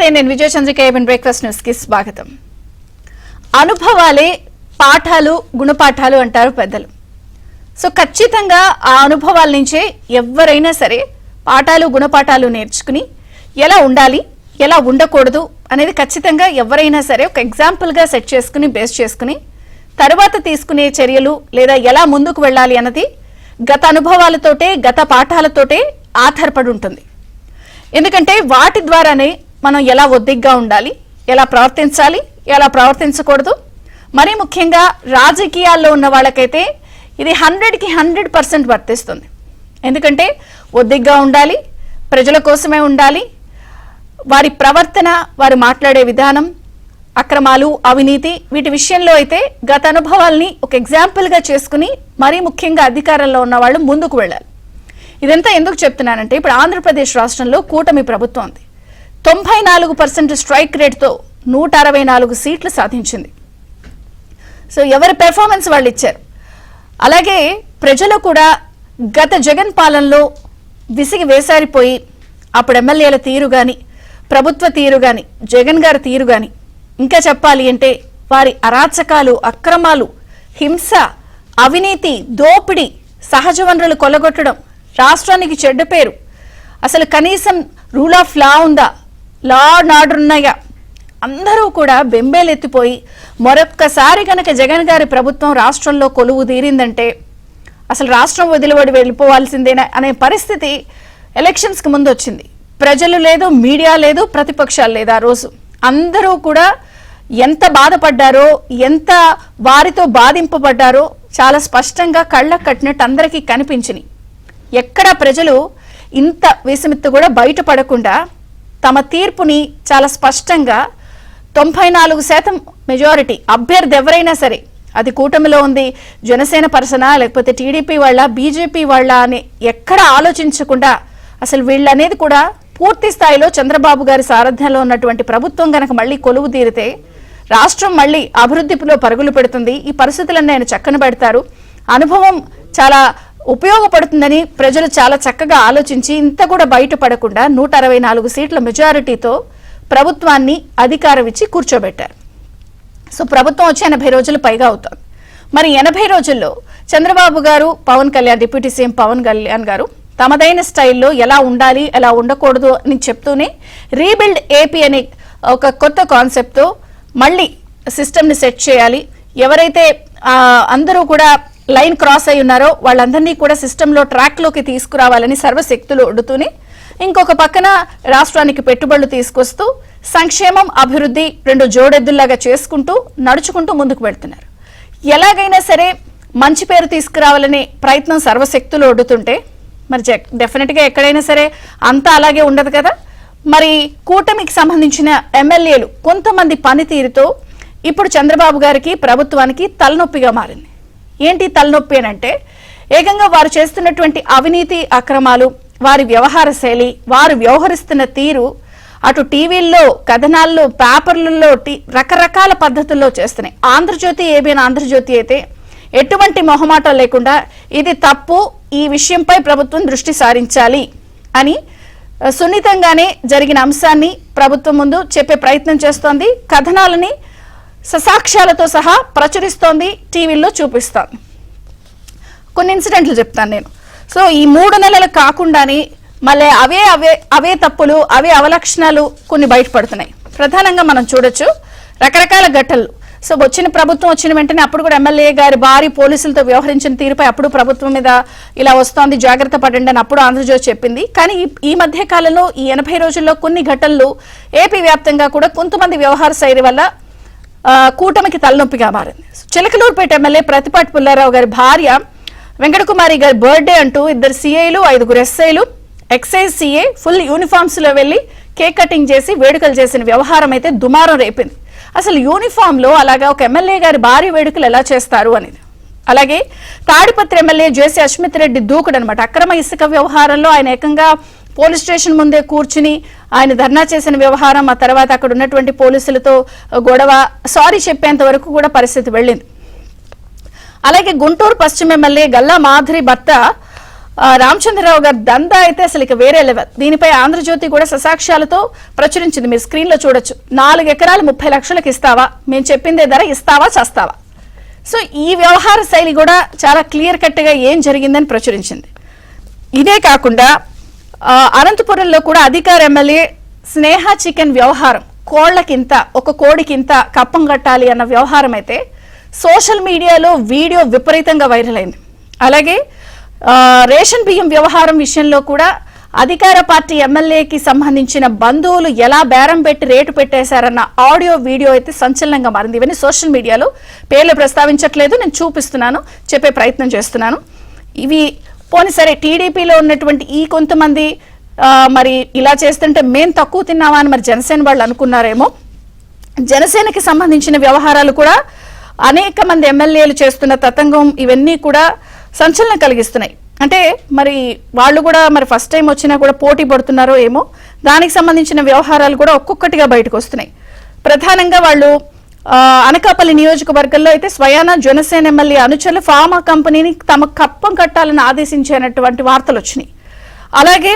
నేను విజయ Chandrika ABN breakfast news కి స్వాగతం. అనుభవాలే పాఠాలు గుణపాఠాలు అంటారు పెద్దలు. సో ఖచ్చితంగా ఆ అనుభవాల నుంచే ఎవరైనా సరే పాఠాలు గుణపాఠాలు నేర్చుకుని ఎలా ఉండాలి ఎలా ఉండకూడదు అనేది ఖచ్చితంగా ఎవరైనా సరే ఒక ఎగ్జాంపుల్ గా సెట్ చేసుకుని బేస్ చేసుకుని తర్వాత తీసుకునే చర్యలు లేదా ఎలా ముందుకు వెళ్ళాలి అన్నది గత అనుభవాలతోటే గత పాఠాలతోటే ఆధారపడి ఉంటుంది. ఎందుకంటే వాటి ద్వారానే మనం ఎలా ఒద్దిగ్గా ఉండాలి, ఎలా ప్రవర్తించాలి, ఎలా ప్రవర్తించకూడదు. మరీ ముఖ్యంగా రాజకీయాల్లో ఉన్న వాళ్ళకైతే ఇది 100కి 100% వర్తిస్తుంది. ఎందుకంటే ఒద్దిగ్గా ఉండాలి, ప్రజల కోసమే ఉండాలి. వారి ప్రవర్తన, వారు మాట్లాడే విధానం, అక్రమాలు, అవినీతి వీటి విషయంలో అయితే గత అనుభవాల్ని ఒక ఎగ్జాంపుల్గా చేసుకుని మరీ ముఖ్యంగా అధికారంలో ఉన్న వాళ్ళు ముందుకు వెళ్ళాలి. ఇదంతా ఎందుకు చెప్తున్నానంటే ఇప్పుడు ఆంధ్రప్రదేశ్ రాష్ట్రంలో కూటమి ప్రభుత్వం ఉంది. 94% స్ట్రైక్ రేట్తో 164 సీట్లు సాధించింది. సో ఎవరి పెర్ఫార్మెన్స్ వాళ్ళు ఇచ్చారు. అలాగే ప్రజలు కూడా గత జగన్ పాలనలో విసిగి వేసారిపోయి అప్పుడు ఎమ్మెల్యేల తీరు కానీ ప్రభుత్వ తీరు కానీ జగన్ గారి తీరు కానీ ఇంకా చెప్పాలి అంటే వారి అరాచకాలు, అక్రమాలు, హింస, అవినీతి, దోపిడీ, సహజ వనరులు కొల్లగొట్టడం, రాష్ట్రానికి చెడ్డ పేరు, అసలు కనీసం రూల్ ఆఫ్ లా ఉందా, లా అండ్ ఆర్డర్ ఉన్నాయా, అందరూ కూడా బెంబేలెత్తిపోయి మరొక్కసారి కనుక జగన్ గారి ప్రభుత్వం రాష్ట్రంలో కొలువు తీరిందంటే అసలు రాష్ట్రం వదిలివడి వెళ్ళిపోవాల్సిందేనా అనే పరిస్థితి ఎలక్షన్స్కి ముందు వచ్చింది. ప్రజలు లేదు, మీడియా లేదు, ప్రతిపక్షాలు లేదు. ఆ రోజు అందరూ కూడా ఎంత బాధపడ్డారో, ఎంత వారితో బాధింపబడ్డారో చాలా స్పష్టంగా కళ్ళకు కట్టినట్టు అందరికీ కనిపించినాయి. ఎక్కడ ప్రజలు ఇంత విషమిత్తు కూడా బయటపడకుండా తమ తీర్పుని చాలా స్పష్టంగా 94% మెజారిటీ అభ్యర్థి ఎవరైనా సరే, అది కూటమిలో ఉంది, జనసేన పర్సనా లేకపోతే టీడీపీ వాళ్ళ, బీజేపీ వాళ్ళ అని ఎక్కడ ఆలోచించకుండా అసలు వీళ్ళనేది కూడా పూర్తి స్థాయిలో చంద్రబాబు గారి సారథ్యంలో ఉన్నటువంటి ప్రభుత్వం గనక మళ్ళీ కొలువు తీరితే రాష్ట్రం మళ్ళీ అభివృద్ధిలో పరుగులు పెడుతుంది. ఈ పరిస్థితులను ఆయన చక్కన పెడతారు. అనుభవం చాలా ఉపయోగపడుతుందని ప్రజలు చాలా చక్కగా ఆలోచించి ఇంత కూడా బయటపడకుండా 164 సీట్ల మెజారిటీతో ప్రభుత్వాన్ని అధికారం ఇచ్చి కూర్చోబెట్టారు. సో ప్రభుత్వం వచ్చి 80 రోజులు పైగా అవుతుంది. మరి 80 రోజుల్లో చంద్రబాబు గారు, పవన్ కళ్యాణ్, డిప్యూటీ సీఎం పవన్ కళ్యాణ్ గారు తమదైన స్టైల్లో ఎలా ఉండాలి ఎలా ఉండకూడదు అని చెప్తూనే రీబిల్డ్ ఏపీ అనే ఒక కొత్త కాన్సెప్ట్తో మళ్ళీ సిస్టమ్ని సెట్ చేయాలి. ఎవరైతే అందరూ కూడా లైన్ క్రాస్ అయి ఉన్నారో వాళ్ళందరినీ కూడా సిస్టంలో ట్రాక్లోకి తీసుకురావాలని సర్వశక్తులు ఒడ్డుతూనే ఇంకొక పక్కన రాష్ట్రానికి పెట్టుబడులు తీసుకొస్తూ సంక్షేమం, అభివృద్ధి రెండు జోడెద్దుల్లాగా చేసుకుంటూ నడుచుకుంటూ ముందుకు వెళ్తున్నారు. ఎలాగైనా సరే మంచి పేరు తీసుకురావాలనే ప్రయత్నం సర్వశక్తులు ఒడ్డుతుంటే మరి డెఫినెట్గా ఎక్కడైనా సరే అంతా అలాగే ఉండదు కదా. మరి కూటమికి సంబంధించిన ఎమ్మెల్యేలు కొంతమంది పనితీరుతో ఇప్పుడు చంద్రబాబు గారికి, ప్రభుత్వానికి తలనొప్పిగా మారింది. ఏంటి తలనొప్పి అని అంటే ఏకంగా వారు చేస్తున్నటువంటి అవినీతి, అక్రమాలు, వారి వ్యవహార శైలి, వారు వ్యవహరిస్తున్న తీరు అటు టీవీల్లో, కథనాల్లో, పేపర్లలో రకరకాల పద్ధతుల్లో చేస్తున్నాయి. ఆంధ్రజ్యోతి, ఏబిఎన్ ఆంధ్రజ్యోతి అయితే ఎటువంటి మొహమాటం లేకుండా ఇది తప్పు, ఈ విషయంపై ప్రభుత్వం దృష్టి సారించాలి అని సున్నితంగానే జరిగిన అంశాన్ని ప్రభుత్వం ముందు చెప్పే ప్రయత్నం చేస్తోంది. కథనాలని ససాక్ష్యాలతో సహా ప్రచురిస్తోంది, టీవీల్లో చూపిస్తోంది. కొన్ని ఇన్సిడెంట్లు చెప్తాను నేను. సో ఈ 3 నెలలు కాకుండానే మళ్ళీ అవే తప్పులు, అవే అవలక్షణాలు కొన్ని బయటపడుతున్నాయి. ప్రధానంగా మనం చూడొచ్చు రకరకాల ఘటనలు. సో వచ్చిన ప్రభుత్వం వచ్చిన వెంటనే అప్పుడు కూడా ఎమ్మెల్యే గారి భారీ పోలీసులతో వ్యవహరించిన తీరుపై అప్పుడు ప్రభుత్వం మీద ఇలా వస్తోంది, జాగ్రత్త పడండి అని అప్పుడు ఆంధ్రజ్యోతి చెప్పింది. కానీ ఈ మధ్య కాలంలో ఈ 80 రోజుల్లో కొన్ని ఘటనలు ఏపీ వ్యాప్తంగా కూడా కొంతమంది వ్యవహార శైలి వల్ల కూటమికి తలనొప్పిగా మారింది. చిలకలూరుపేట ఎమ్మెల్యే ప్రతిపాటి పుల్లారావు గారి భార్య వెంకటకుమారి గారి బర్త్డే అంటూ 2 సిఐలు, 5 ఎస్ఐలు, ఎక్సైజ్ సిఐ ఫుల్ యూనిఫామ్స్ లో వెళ్లి కేక్ కటింగ్ చేసి వేడుకలు చేసిన వ్యవహారం అయితే దుమారం రేపింది. అసలు యూనిఫామ్ లో అలాగా ఒక ఎమ్మెల్యే గారి భారీ వేడుకలు ఎలా చేస్తారు అనేది. అలాగే తాడిపత్రి ఎమ్మెల్యే జేసీ అశ్మిత్ రెడ్డి దూకుడు అనమాట. అక్రమ ఇసుక వ్యవహారంలో ఆయన ఏకంగా పోలీస్ స్టేషన్ ముందే కూర్చుని ఆయన ధర్నా చేసిన వ్యవహారం, ఆ తర్వాత అక్కడ ఉన్నటువంటి పోలీసులతో గొడవ, సారీ చెప్పేంత వరకు కూడా పరిస్థితి వెళ్ళింది. అలాగే గుంటూరు పశ్చిమ ఎమ్మెల్యే గల్లా మాధురి భర్త రామచంద్రరావు గారి దందా అయితే అసలు ఇక వేరే లెవెల్. దీనిపై ఆంధ్రజ్యోతి కూడా ససాక్ష్యాలతో ప్రచురించింది. మీరు స్క్రీన్ లో చూడొచ్చు. 4 ఎకరాలు 30 లక్షలకు ఇస్తావా, మేము చెప్పిందే ధర ఇస్తావా చస్తావా. సో ఈ వ్యవహార శైలి కూడా చాలా క్లియర్ కట్ గా ఏం జరిగిందని ప్రచురించింది. ఇదే కాకుండా అనంతపురంలో కూడా అధికార ఎమ్మెల్యే స్నేహ చికెన్ వ్యవహారం, కోళ్లకింత ఒక కోడికింత కప్పం కట్టాలి అన్న వ్యవహారం అయితే సోషల్ మీడియాలో వీడియో విపరీతంగా వైరల్ అయింది. అలాగే రేషన్ బియ్యం వ్యవహారం విషయంలో కూడా అధికార పార్టీ ఎమ్మెల్యేకి సంబంధించిన బంధువులు ఎలా బేరం పెట్టి రేటు పెట్టేశారన్న ఆడియో వీడియో అయితే సంచలనంగా మారింది. ఇవన్నీ సోషల్ మీడియాలో, పేర్లు ప్రస్తావించట్లేదు, నేను చూపిస్తున్నాను, చెప్పే ప్రయత్నం చేస్తున్నాను. ఇవి పోనీ సరే, టీడీపీలో ఉన్నటువంటి ఈ కొంతమంది మరి ఇలా చేస్తుంటే మేం తక్కువ తిన్నామా అని మరి జనసేన వాళ్ళు అనుకున్నారేమో. జనసేనకి సంబంధించిన వ్యవహారాలు కూడా అనేక మంది ఎమ్మెల్యేలు చేస్తున్న తతంగం ఇవన్నీ కూడా సంచలనం కలిగిస్తున్నాయి. అంటే మరి వాళ్ళు కూడా మరి ఫస్ట్ టైం వచ్చినా కూడా పోటీ పడుతున్నారో ఏమో. దానికి సంబంధించిన వ్యవహారాలు కూడా ఒక్కొక్కటిగా బయటకు వస్తున్నాయి. ప్రధానంగా వాళ్ళు అనకాపల్లి నియోజకవర్గంలో అయితే స్వయాన జనసేన ఎమ్మెల్యే అనుచరులు ఫార్మా కంపెనీని తమ కప్పం కట్టాలని ఆదేశించినటువంటి వార్తలు వచ్చినాయి. అలాగే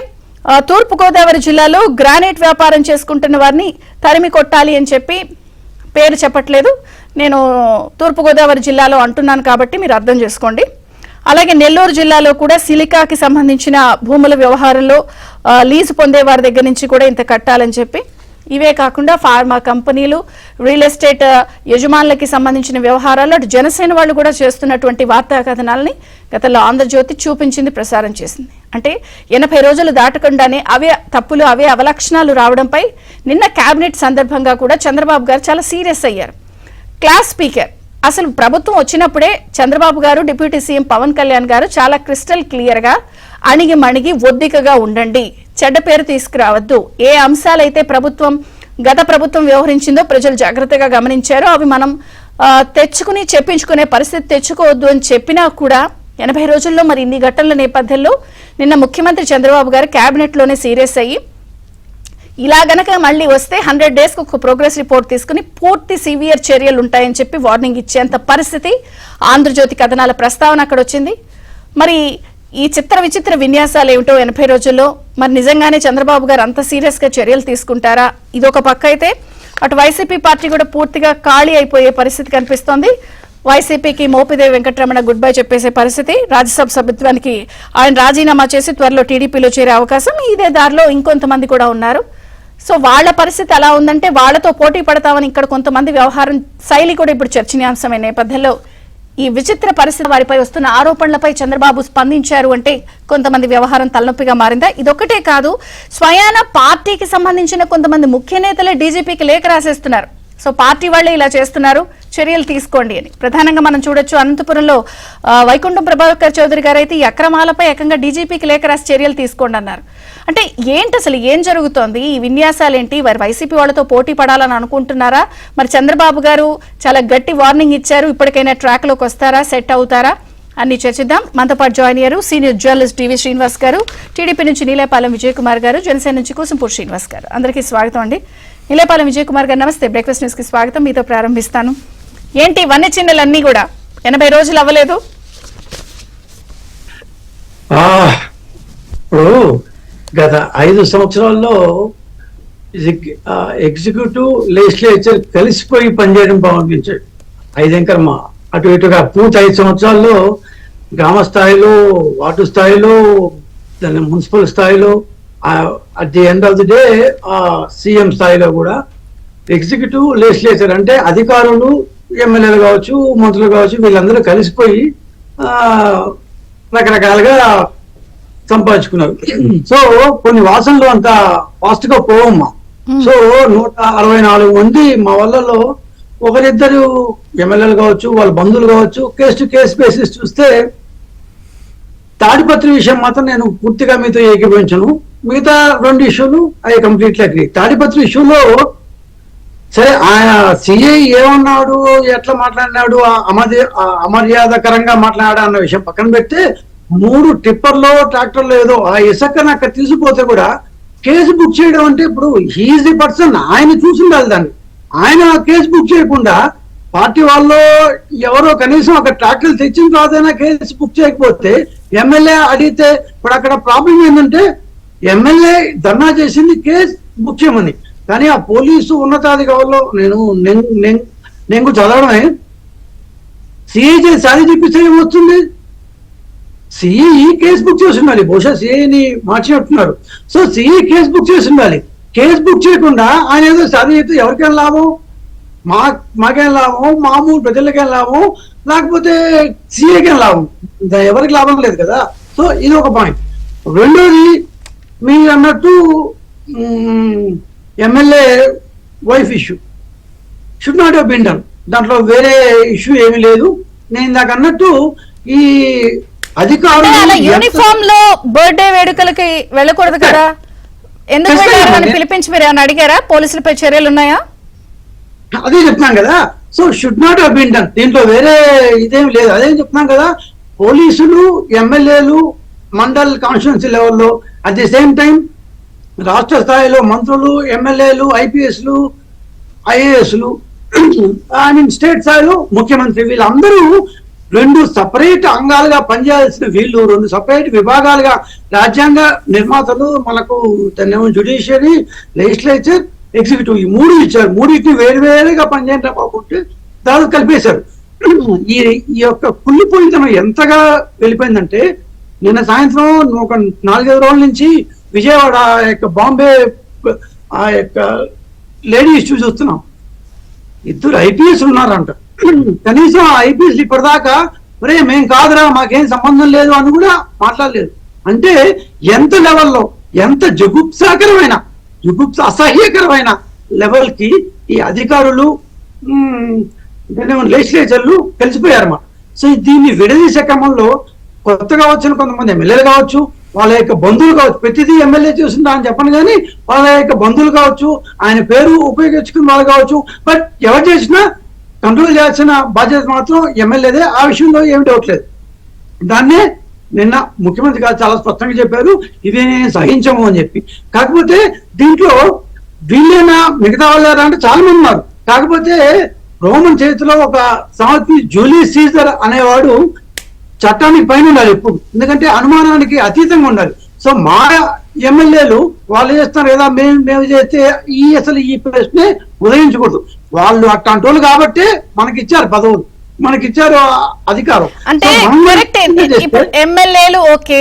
తూర్పుగోదావరి జిల్లాలో గ్రానైట్ వ్యాపారం చేసుకుంటున్న వారిని తరిమి కొట్టాలి అని చెప్పి, పేరు చెప్పట్లేదు, నేను తూర్పుగోదావరి జిల్లాలో అంటున్నాను కాబట్టి మీరు అర్థం చేసుకోండి. అలాగే నెల్లూరు జిల్లాలో కూడా సిలికాకి సంబంధించిన భూముల వ్యవహారంలో లీజు పొందే వారి దగ్గర నుంచి కూడా ఇంత కట్టాలని చెప్పి, ఇవే కాకుండా ఫార్మా కంపెనీలు, రియల్ ఎస్టేట్ యజమానులకి సంబంధించిన వ్యవహారాలు అటు జనసేన వాళ్ళు కూడా చేస్తున్నటువంటి వార్తా కథనాలని గతంలో ఆంధ్రజ్యోతి చూపించింది, ప్రసారం చేసింది. అంటే 80 రోజులు దాటకుండానే అవే తప్పులు, అవే అవలక్షణాలు రావడంపై నిన్న కేబినెట్ సందర్భంగా కూడా చంద్రబాబు గారు చాలా సీరియస్ అయ్యారు. క్లాస్ స్పీకర్, అసలు ప్రభుత్వం వచ్చినప్పుడే చంద్రబాబు గారు, డిప్యూటీ సీఎం పవన్ కళ్యాణ్ గారు చాలా క్రిస్టల్ క్లియర్ గా అణిగి మణిగి ఒద్దికగా ఉండండి, చెడ్డ పేరు తీసుకురావద్దు, ఏ అంశాలైతే గత ప్రభుత్వం వ్యవహరించిందో ప్రజలు జాగ్రత్తగా గమనించారో అవి మనం తెచ్చుకుని చెప్పించుకునే పరిస్థితి తెచ్చుకోవద్దు అని చెప్పినా కూడా 80 రోజుల్లో మరి ఇన్ని ఘటనల నేపథ్యంలో నిన్న ముఖ్యమంత్రి చంద్రబాబు గారు కేబినెట్ లోనే సీరియస్ అయ్యి ఇలా గనక మళ్ళీ వస్తే 100 డేస్ కు ఒక ప్రోగ్రెస్ రిపోర్ట్ తీసుకుని పూర్తి సివియర్ చర్యలు ఉంటాయని చెప్పి వార్నింగ్ ఇచ్చేంత పరిస్థితి ఆంధ్రజ్యోతి కథనాల ప్రస్తావన అక్కడ వచ్చింది. మరి ఈ చిత్ర విచిత్ర విన్యాసాలు ఏమిటో 80 రోజుల్లో మరి నిజంగానే చంద్రబాబు గారు అంత సీరియస్ గా చర్యలు తీసుకుంటారా? ఇదొక పక్క అయితే అటు వైసీపీ పార్టీ కూడా పూర్తిగా ఖాళీ అయిపోయే పరిస్థితి కనిపిస్తోంది. వైసీపీకి మోపిదేవి వెంకటరమణ గుడ్ బై చెప్పేసే పరిస్థితి, రాజ్యసభ సభ్యత్వానికి ఆయన రాజీనామా చేసి త్వరలో టీడీపీలో చేరే అవకాశం, ఇదే దారిలో ఇంకొంతమంది కూడా ఉన్నారు. సో వాళ్ళ పరిస్థితి ఎలా ఉందంటే వాళ్ళతో పోటీ పడతామని ఇక్కడ కొంతమంది వ్యవహారం శైలి కూడా ఇప్పుడు చర్చనీయాంశమైన నేపథ్యంలో ఈ విచిత్ర పరిస్థితి, వారిపై వస్తున్న ఆరోపణలపై చంద్రబాబు స్పందించారు అంటే కొంతమంది వ్యవహారం తలనొప్పిగా మారిందా? ఇదొక్కటే కాదు, స్వయాన పార్టీకి సంబంధించిన కొంతమంది ముఖ్య నేతలే డీజీపీకి లేఖ రాసేస్తున్నారు. సో పార్టీ వాళ్ళే ఇలా చేస్తున్నారు, చర్యలు తీసుకోండి అని. ప్రధానంగా మనం చూడొచ్చు, అనంతపురంలో వైకుంఠం ప్రభాకర్ చౌదరి గారు అయితే ఈ అక్రమాలపై ఏకంగా డీజీపీకి లేఖ రాసి చర్యలు తీసుకోండి అన్నారు. అంటే ఏంటి అసలు ఏం జరుగుతోంది? ఈ విన్యాసాలేంటి? వారి వైసీపీ వాళ్ళతో పోటీ పడాలని అనుకుంటున్నారా? మరి చంద్రబాబు గారు చాలా గట్టి వార్నింగ్ ఇచ్చారు, ఇప్పటికైనా ట్రాక్ లోకి వస్తారా, సెట్ అవుతారా అన్ని చర్చిద్దాం. మనతో పాటు జాయిన్ అయ్యారు సీనియర్ జర్నలిస్ట్ టీవీ శ్రీనివాస్ గారు, టీడీపీ నుంచి నీలేపాలెం విజయ్ కుమార్ గారు, జనసేన నుంచి కూసంపూడి శ్రీనివాస్ గారు. అందరికీ స్వాగతం అండి. నీలేపాలెం విజయ్ కుమార్ గారు నమస్తే, బ్రేక్ఫాస్ట్ న్యూస్ కి స్వాగతం. మీతో ప్రారంభిస్తాను. ఏంటి వన్య చిన్నలన్నీ కూడా 80 రోజులు అవ్వలేదు? ఇప్పుడు గత 5 సంవత్సరాల్లో ఎగ్జిక్యూటివ్ లెజిస్లేచర్ కలిసిపోయి పనిచేయడం బాగుంది. 5 ఎంకర్మ అటు ఇటుగా పూర్తి 5 సంవత్సరాల్లో గ్రామ స్థాయిలో, వార్డు స్థాయిలో, దాని మున్సిపల్ స్థాయిలో, at the end of the day CM స్థాయిలో కూడా ఎగ్జిక్యూటివ్ లెజిస్లేచర్ అంటే అధికారులు, ఎమ్మెల్యేలు కావచ్చు, మంత్రులు కావచ్చు, వీళ్ళందరూ కలిసిపోయి రకరకాలుగా సంపాదించుకున్నారు. సో కొన్ని వాసనలు అంత ఫాస్ట్ గా పోవమ్మా. సో 164 మంది మా వాళ్ళలో ఒకరిద్దరు ఎమ్మెల్యేలు కావచ్చు, వాళ్ళ బంధువులు కావచ్చు, కేసు టు కేసు బేసిస్ చూస్తే తాడిపత్రి విషయం మాత్రం నేను పూర్తిగా మీతో ఏకీభవించను. మిగతా 2 ఇష్యూలు అవి కంప్లీట్లీ అగ్రీ. తాడిపత్రి ఇష్యూలో సరే ఆయన సిఐ ఏమన్నాడు, ఎట్లా మాట్లాడినాడు, అమర్యాదకరంగా మాట్లాడా అన్న విషయం పక్కన పెడితే 3 టిప్పర్లో ట్రాక్టర్లో ఏదో ఆ ఇసుకను అక్కడ తీసుకుపోతే కూడా కేసు బుక్ చేయడం అంటే ఇప్పుడు హీఈస్ ది పర్సన్, ఆయన చూసిండాలి దాన్ని. ఆయన కేసు బుక్ చేయకుండా పార్టీ వాళ్ళు ఎవరో కనీసం అక్కడ ట్రాక్టర్లు తెచ్చిన తర్వాతైనా కేసు బుక్ చేయకపోతే ఎమ్మెల్యే అడిగితే ఇప్పుడు అక్కడ ప్రాబ్లం ఏంటంటే ఎమ్మెల్యే ధర్నా చేసింది కేసు ముఖ్యమని, కానీ ఆ పోలీసు ఉన్నతాధికారులు నేను చదవడమే సిఐ సారీ చూపిస్తే ఏమొస్తుంది, సిఐ కేసు బుక్ చేసి ఉండాలి. బహుశా సిఐని మార్చినట్టున్నారు. సో సిఐ కేసు బుక్ చేసి ఉండాలి. కేసు బుక్ చేయకుండా ఆయన ఏదో సారీ చెప్తే ఎవరికైనా లాభం? మాకేం లాభం, మామూలు ప్రజలకేం లాభం, లేకపోతే సిఐకేం లాభం? ఎవరికి లాభం లేదు కదా. సో ఇది ఒక పాయింట్. రెండోది మీరు అన్నట్టు MLA wife issue should not have been done. దాంట్లో వేరే ఇష్యూ ఏమీ లేదు. నేను ఇందాక అన్నట్టు ఈ అధికారులు యూనిఫామ్ లో బర్త్డే వేడుకలకి వెళ్ళకూడదు కదా, ఎందుకు వెళ్ళారని పిలిపించి మీరు ఏమైనా అడిగారా? పోలీసులపై చర్యలు ఉన్నాయా? అదే చెప్తున్నాం కదా. So should not have been done. దీంట్లో వేరే ఇదేం లేదు. అదే చెప్తున్నాం కదా. పోలీసులు, ఎమ్మెల్యేలు, మండల్ కాన్స్టిట్యున్సీ లెవెల్లో, అట్ ది సేమ్ టైం రాష్ట్ర స్థాయిలో మంత్రులు, ఎమ్మెల్యేలు, ఐపీఎస్లు, ఐఏఎస్లు, ఐ మీన్ స్టేట్ స్థాయిలో ముఖ్యమంత్రి, వీళ్ళందరూ రెండు సపరేట్ అంగాలుగా పనిచేయాల్సిన వీళ్ళు రెండు సపరేట్ విభాగాలుగా రాజ్యాంగ నిర్మాతలు మనకు జ్యుడిషియరీ, లెజిస్లేచర్, ఎగ్జిక్యూటివ్ ఈ మూడు ఇచ్చారు. మూడింటిని వేరువేరుగా పనిచేయడం కాకుంటే దాదాపు కలిపేశారు. ఈ యొక్క కుళ్ళిపోయితనం ఎంతగా వెళ్ళిపోయిందంటే నిన్న సాయంత్రం ఒక 4-5 రోజుల నుంచి విజయవాడ యొక్క బాంబే ఆ యొక్క లేడీ ఇష్యూ చూస్తున్నాం. 2 ఐపీఎస్ ఉన్నారంట. కనీసం ఆ ఐపీఎస్ ఇప్పటిదాకా ఒరే మేం కాదురా, మాకేం సంబంధం లేదు అని కూడా మాట్లాడలేదు. అంటే ఎంత లెవెల్లో, ఎంత అసహ్యకరమైన లెవెల్ కి ఈ అధికారులు, లెజిస్లేచర్లు కలిసిపోయారన్నమాట. సో దీన్ని విడదీసే క్రమంలో కొత్తగా వచ్చిన కొంతమంది ఎమ్మెల్యేలు కావచ్చు, వాళ్ళ యొక్క బంధువులు కావచ్చు, ప్రతిదీ ఎమ్మెల్యే చూసిందా అని చెప్పను కానీ వాళ్ళ యొక్క బంధువులు కావచ్చు, ఆయన పేరు ఉపయోగించుకున్న వాళ్ళు కావచ్చు, బట్ ఎవరు చేసినా కంట్రోల్ చేయాల్సిన బాధ్యత మాత్రం ఎమ్మెల్యేదే. ఆ విషయంలో ఏమి డౌట్ లేదు. దాన్నే నిన్న ముఖ్యమంత్రి గారు చాలా స్పష్టంగా చెప్పారు, ఇదే సహించము అని చెప్పి. కాకపోతే దీంట్లో వీళ్ళైనా మిగతా వాళ్ళు అంటే చాలా మంది ఉన్నారు. కాకపోతే రోమన్ చేతిలో ఒక సమర్థి జూలియస్ సీజర్ అనేవాడు చట్టానికి పైన ఉండాలి ఎప్పుడు, ఎందుకంటే అనుమానానికి అతీతంగా ఉండాలి. సో మా ఎమ్మెల్యేలు వాళ్ళు చేస్తారు కదా, మేము చేస్తే అసలు ఈ ప్రశ్నే ఉదయించకూడదు. వాళ్ళు అట్లాంటి వాళ్ళు కాబట్టి మనకిచ్చారు పదవులు, మనకిచ్చారు అధికారం. అంటే ఇప్పుడు ఎమ్మెల్యేలు ఓకే,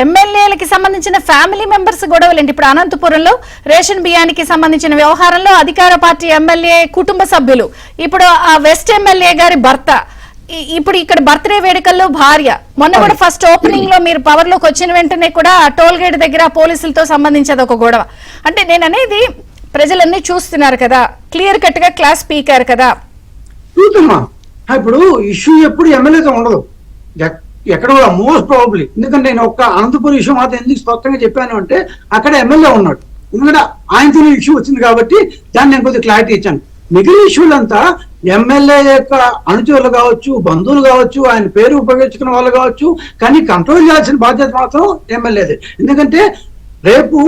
ఎమ్మెల్యేలకి సంబంధించిన ఫ్యామిలీ మెంబర్స్ గొడవలేంటి? ఇప్పుడు అనంతపురంలో రేషన్ బియ్యానికి సంబంధించిన వ్యవహారంలో అధికార పార్టీ ఎమ్మెల్యే కుటుంబ సభ్యులు, ఇప్పుడు ఆ వెస్ట్ ఎమ్మెల్యే గారి భర్త, ఇప్పుడు ఇక్కడ బర్త్డే వేడుకల్లో భార్య, మొన్న కూడా ఫస్ట్ ఓపెనింగ్ లో మీరు పవర్ లోకి వచ్చిన వెంటనే కూడా టోల్ గేట్ దగ్గర పోలీసులతో సంబంధించేది ఒక గొడవ. అంటే నేను అనేది ప్రజలన్నీ చూస్తున్నారు కదా, క్లియర్ కట్ గా క్లాస్ స్పీకర్ కదా. ఇప్పుడు ఇష్యూ ఎప్పుడు ఎమ్మెల్యేతో ఉండదు ఎక్కడ కూడా, మోస్ట్ ప్రాబబ్లీ. ఎందుకంటే నేను ఒక్క అనంతపురం ఇష్యూ మాత్రం ఎందుకు స్పష్టంగా చెప్పాను అంటే అక్కడ ఎమ్మెల్యే ఉన్నాడు, ఎందుకంటే ఆయనతో ఇష్యూ వచ్చింది కాబట్టి దాన్ని నేను కొద్దిగా క్లారిటీ ఇచ్చాను. మిగిలిన ఇష్యూలంతా ఎమ్మెల్యే యొక్క అనుచరులు కావచ్చు, బంధువులు కావచ్చు, ఆయన పేరు ఉపయోగించుకున్న వాళ్ళు కావచ్చు, కానీ కంట్రోల్ చేయాల్సిన బాధ్యత మాత్రం ఎమ్మెల్యేదే. ఎందుకంటే రేపు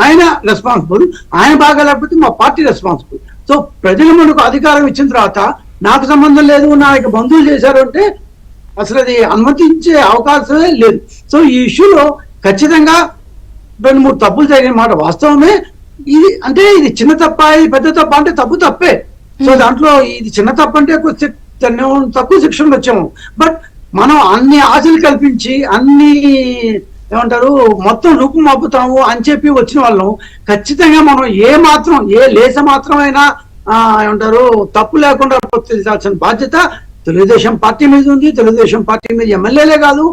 ఆయన రెస్పాన్సిబుల్, ఆయన బాగా లేకపోతే మా పార్టీ రెస్పాన్సిబుల్. సో ప్రజలు మనకు అధికారం ఇచ్చిన తర్వాత నాకు సంబంధం లేదు, నా యొక్క బంధువులు చేశారు అంటే అసలు అది అనుమతించే అవకాశమే లేదు. సో ఈ ఇష్యూలో ఖచ్చితంగా 2-3 తప్పులు జరిగిన మాట వాస్తవమే. ఇది అంటే ఇది చిన్న తప్ప, ఇది పెద్ద తప్ప అంటే తప్పే. సో దాంట్లో ఇది చిన్న తప్పు అంటే తక్కువ శిక్షణ వచ్చాము. బట్ మనం అన్ని ఆశలు కల్పించి అన్ని ఏమంటారు మొత్తం రూపు మాపుతాము అని చెప్పి వచ్చిన వాళ్ళం ఖచ్చితంగా మనం ఏ లేస మాత్రమైనా ఏమంటారు తప్పు లేకుండా ప్రవర్తించాల్సిన బాధ్యత తెలుగుదేశం పార్టీ మీద ఉంది. తెలుగుదేశం పార్టీ మీద ఎమ్మెల్యేలే కాదు,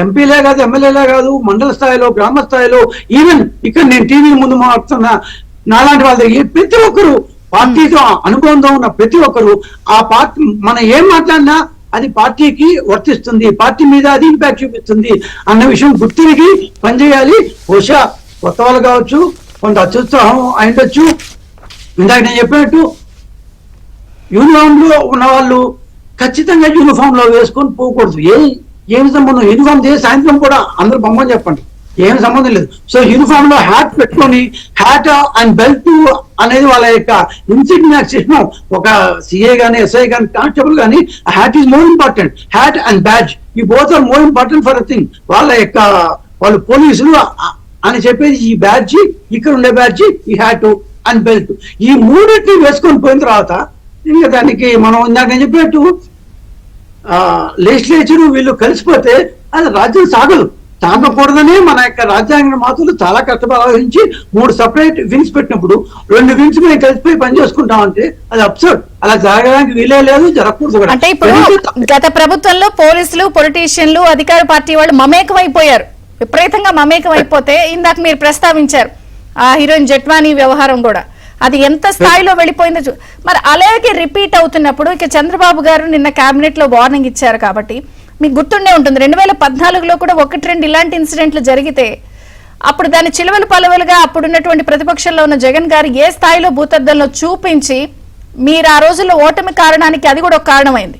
ఎంపీలే కాదు, ఎమ్మెల్యేలే కాదు, మండల స్థాయిలో, గ్రామ స్థాయిలో, ఈవెన్ ఇక్కడ నేను టీవీ ముందు మాట్లాడుతున్నా నాలాంటి వాళ్ళ ప్రతి ఒక్కరు, పార్టీతో అనుబంధం ఉన్న ప్రతి ఒక్కరు ఆ పార్టీ మనం ఏం మాట్లాడినా అది పార్టీకి వర్తిస్తుంది, పార్టీ మీద అది ఇంపాక్ట్ చూపిస్తుంది అన్న విషయం గుర్తిరిగి పనిచేయాలి. బహుశా కొత్త వాళ్ళు కావచ్చు, కొంత అత్యుత్సాహం అయిండొచ్చు. ఇందాక నేను చెప్పినట్టు యూనిఫామ్ లో ఉన్న వాళ్ళు ఖచ్చితంగా యూనిఫామ్ లో వేసుకొని పోకూడదు. ఏమి సంబంధం? యూనిఫామ్ చేసి సాయంత్రం కూడా అందరూ బొమ్మని చెప్పండి, ఏం సంబంధం లేదు. సో యూనిఫామ్ లో హ్యాట్ పెట్టుకొని హ్యాట్ అండ్ బెల్ట్ అనేది వాళ్ళ యొక్క ఇన్సిగ్నియా చిహ్నం. ఒక సిఏ గానీ ఎస్ఐ గానీ కానిస్టేబుల్ గానీ hat is more important. Hat and badge ఈ both are more important for a thing. వాళ్ళ యొక్క వాళ్ళు పోలీసులు అని చెప్పేది ఈ బ్యాడ్జ్, ఇక్కడ ఉండే బ్యాడ్జ్, ఈ హ్యాట్ అండ్ బెల్ట్, ఈ మూడింటిని వేసుకొని పోయిన తర్వాత ఇంకా దానికి మనం ఇందాక చెప్పినట్టు లెజిస్లేచర్ వీళ్ళు కలిసిపోతే అది రాజ్యం సాగదు. సాగకూడదని మన యొక్క రాజ్యాంగ మాతలు చాలా కష్టపడి 3 సెపరేట్ వింగ్స్ పెట్టినప్పుడు 2 వింగ్స్ మేము కలిసిపోయి పని చేసుకుంటామంటే అది అబ్సర్డ్. అలా జరగడానికి వీలే లేదు, జరగకూడదు కూడా. అంటే ఇప్పుడు గత ప్రభుత్వంలో పోలీసులు, పొలిటీషియన్లు, అధికార పార్టీ వాళ్ళు మమేకం అయిపోయారు. విపరీతంగా మమేకం అయిపోతే ఇందాక మీరు ప్రస్తావించారు ఆ హీరోయిన్ జట్వానీ వ్యవహారం కూడా, అది ఎంత స్థాయిలో వెళ్ళిపోయిందో మరి అలాగే రిపీట్ అవుతున్నప్పుడు ఇక చంద్రబాబు గారు నిన్న కేబినెట్ లో వార్నింగ్ ఇచ్చారు కాబట్టి మీకు గుర్తుండే ఉంటుంది 2014లో కూడా 1-2 ఇలాంటి ఇన్సిడెంట్లు జరిగితే అప్పుడు దాని చిలువలు పలువలుగా అప్పుడున్నటువంటి ప్రతిపక్షంలో ఉన్న జగన్ గారు ఏ స్థాయిలో భూతద్దంలో చూపించి మీరు ఆ రోజుల్లో ఓటమి కారణానికి అది కూడా ఒక కారణమైంది.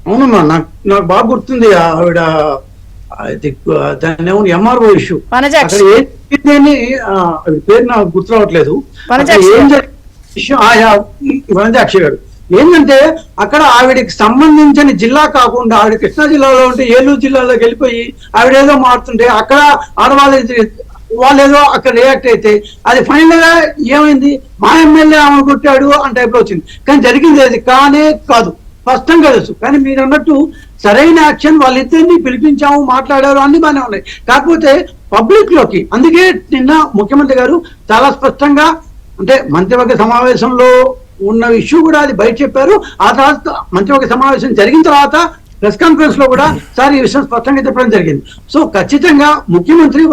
అవునమ్మా, నాకు బాగా గుర్తుంది. ఆవిడ దాన్ని ఏమన్నా ఎంఆర్ఓ ఇష్యూ పేరు నాకు గుర్తు రావట్లేదు. వనజాక్షి గారు ఏంటంటే అక్కడ ఆవిడకి సంబంధించిన జిల్లా కాకుండా ఆవిడ కృష్ణా జిల్లాలో ఉంటే ఏలూరు జిల్లాలోకి వెళ్ళిపోయి ఆవిడ ఏదో మారుతుంటే అక్కడ వాళ్ళు ఏదో అక్కడ రియాక్ట్ అయితే అది ఫైనల్ గా ఏమైంది, మా ఎమ్మెల్యే ఆమె కొట్టాడు అని టైప్ లో వచ్చింది. కానీ జరిగింది అది కానే కాదు, స్పష్టంగా తెలుసు. కానీ మీరు అన్నట్టు సరైన యాక్షన్ వాళ్ళిద్దరిని పిలిపించాము, మాట్లాడారు, అన్ని బాగానే ఉన్నాయి. కాకపోతే పబ్లిక్ లోకి అందుకే నిన్న ముఖ్యమంత్రి గారు చాలా స్పష్టంగా అంటే మంత్రివర్గ సమావేశంలో ఉన్న ఇష్యూ కూడా అది బయట చెప్పారు. ఆ తర్వాత మంత్రివర్గ సమావేశం జరిగిన తర్వాత ప్రెస్ కాన్ఫరెన్స్ లో కూడా సార్ ఈ విషయం స్పష్టంగా చెప్పడం జరిగింది. సో ఖచ్చితంగా ముఖ్యమంత్రి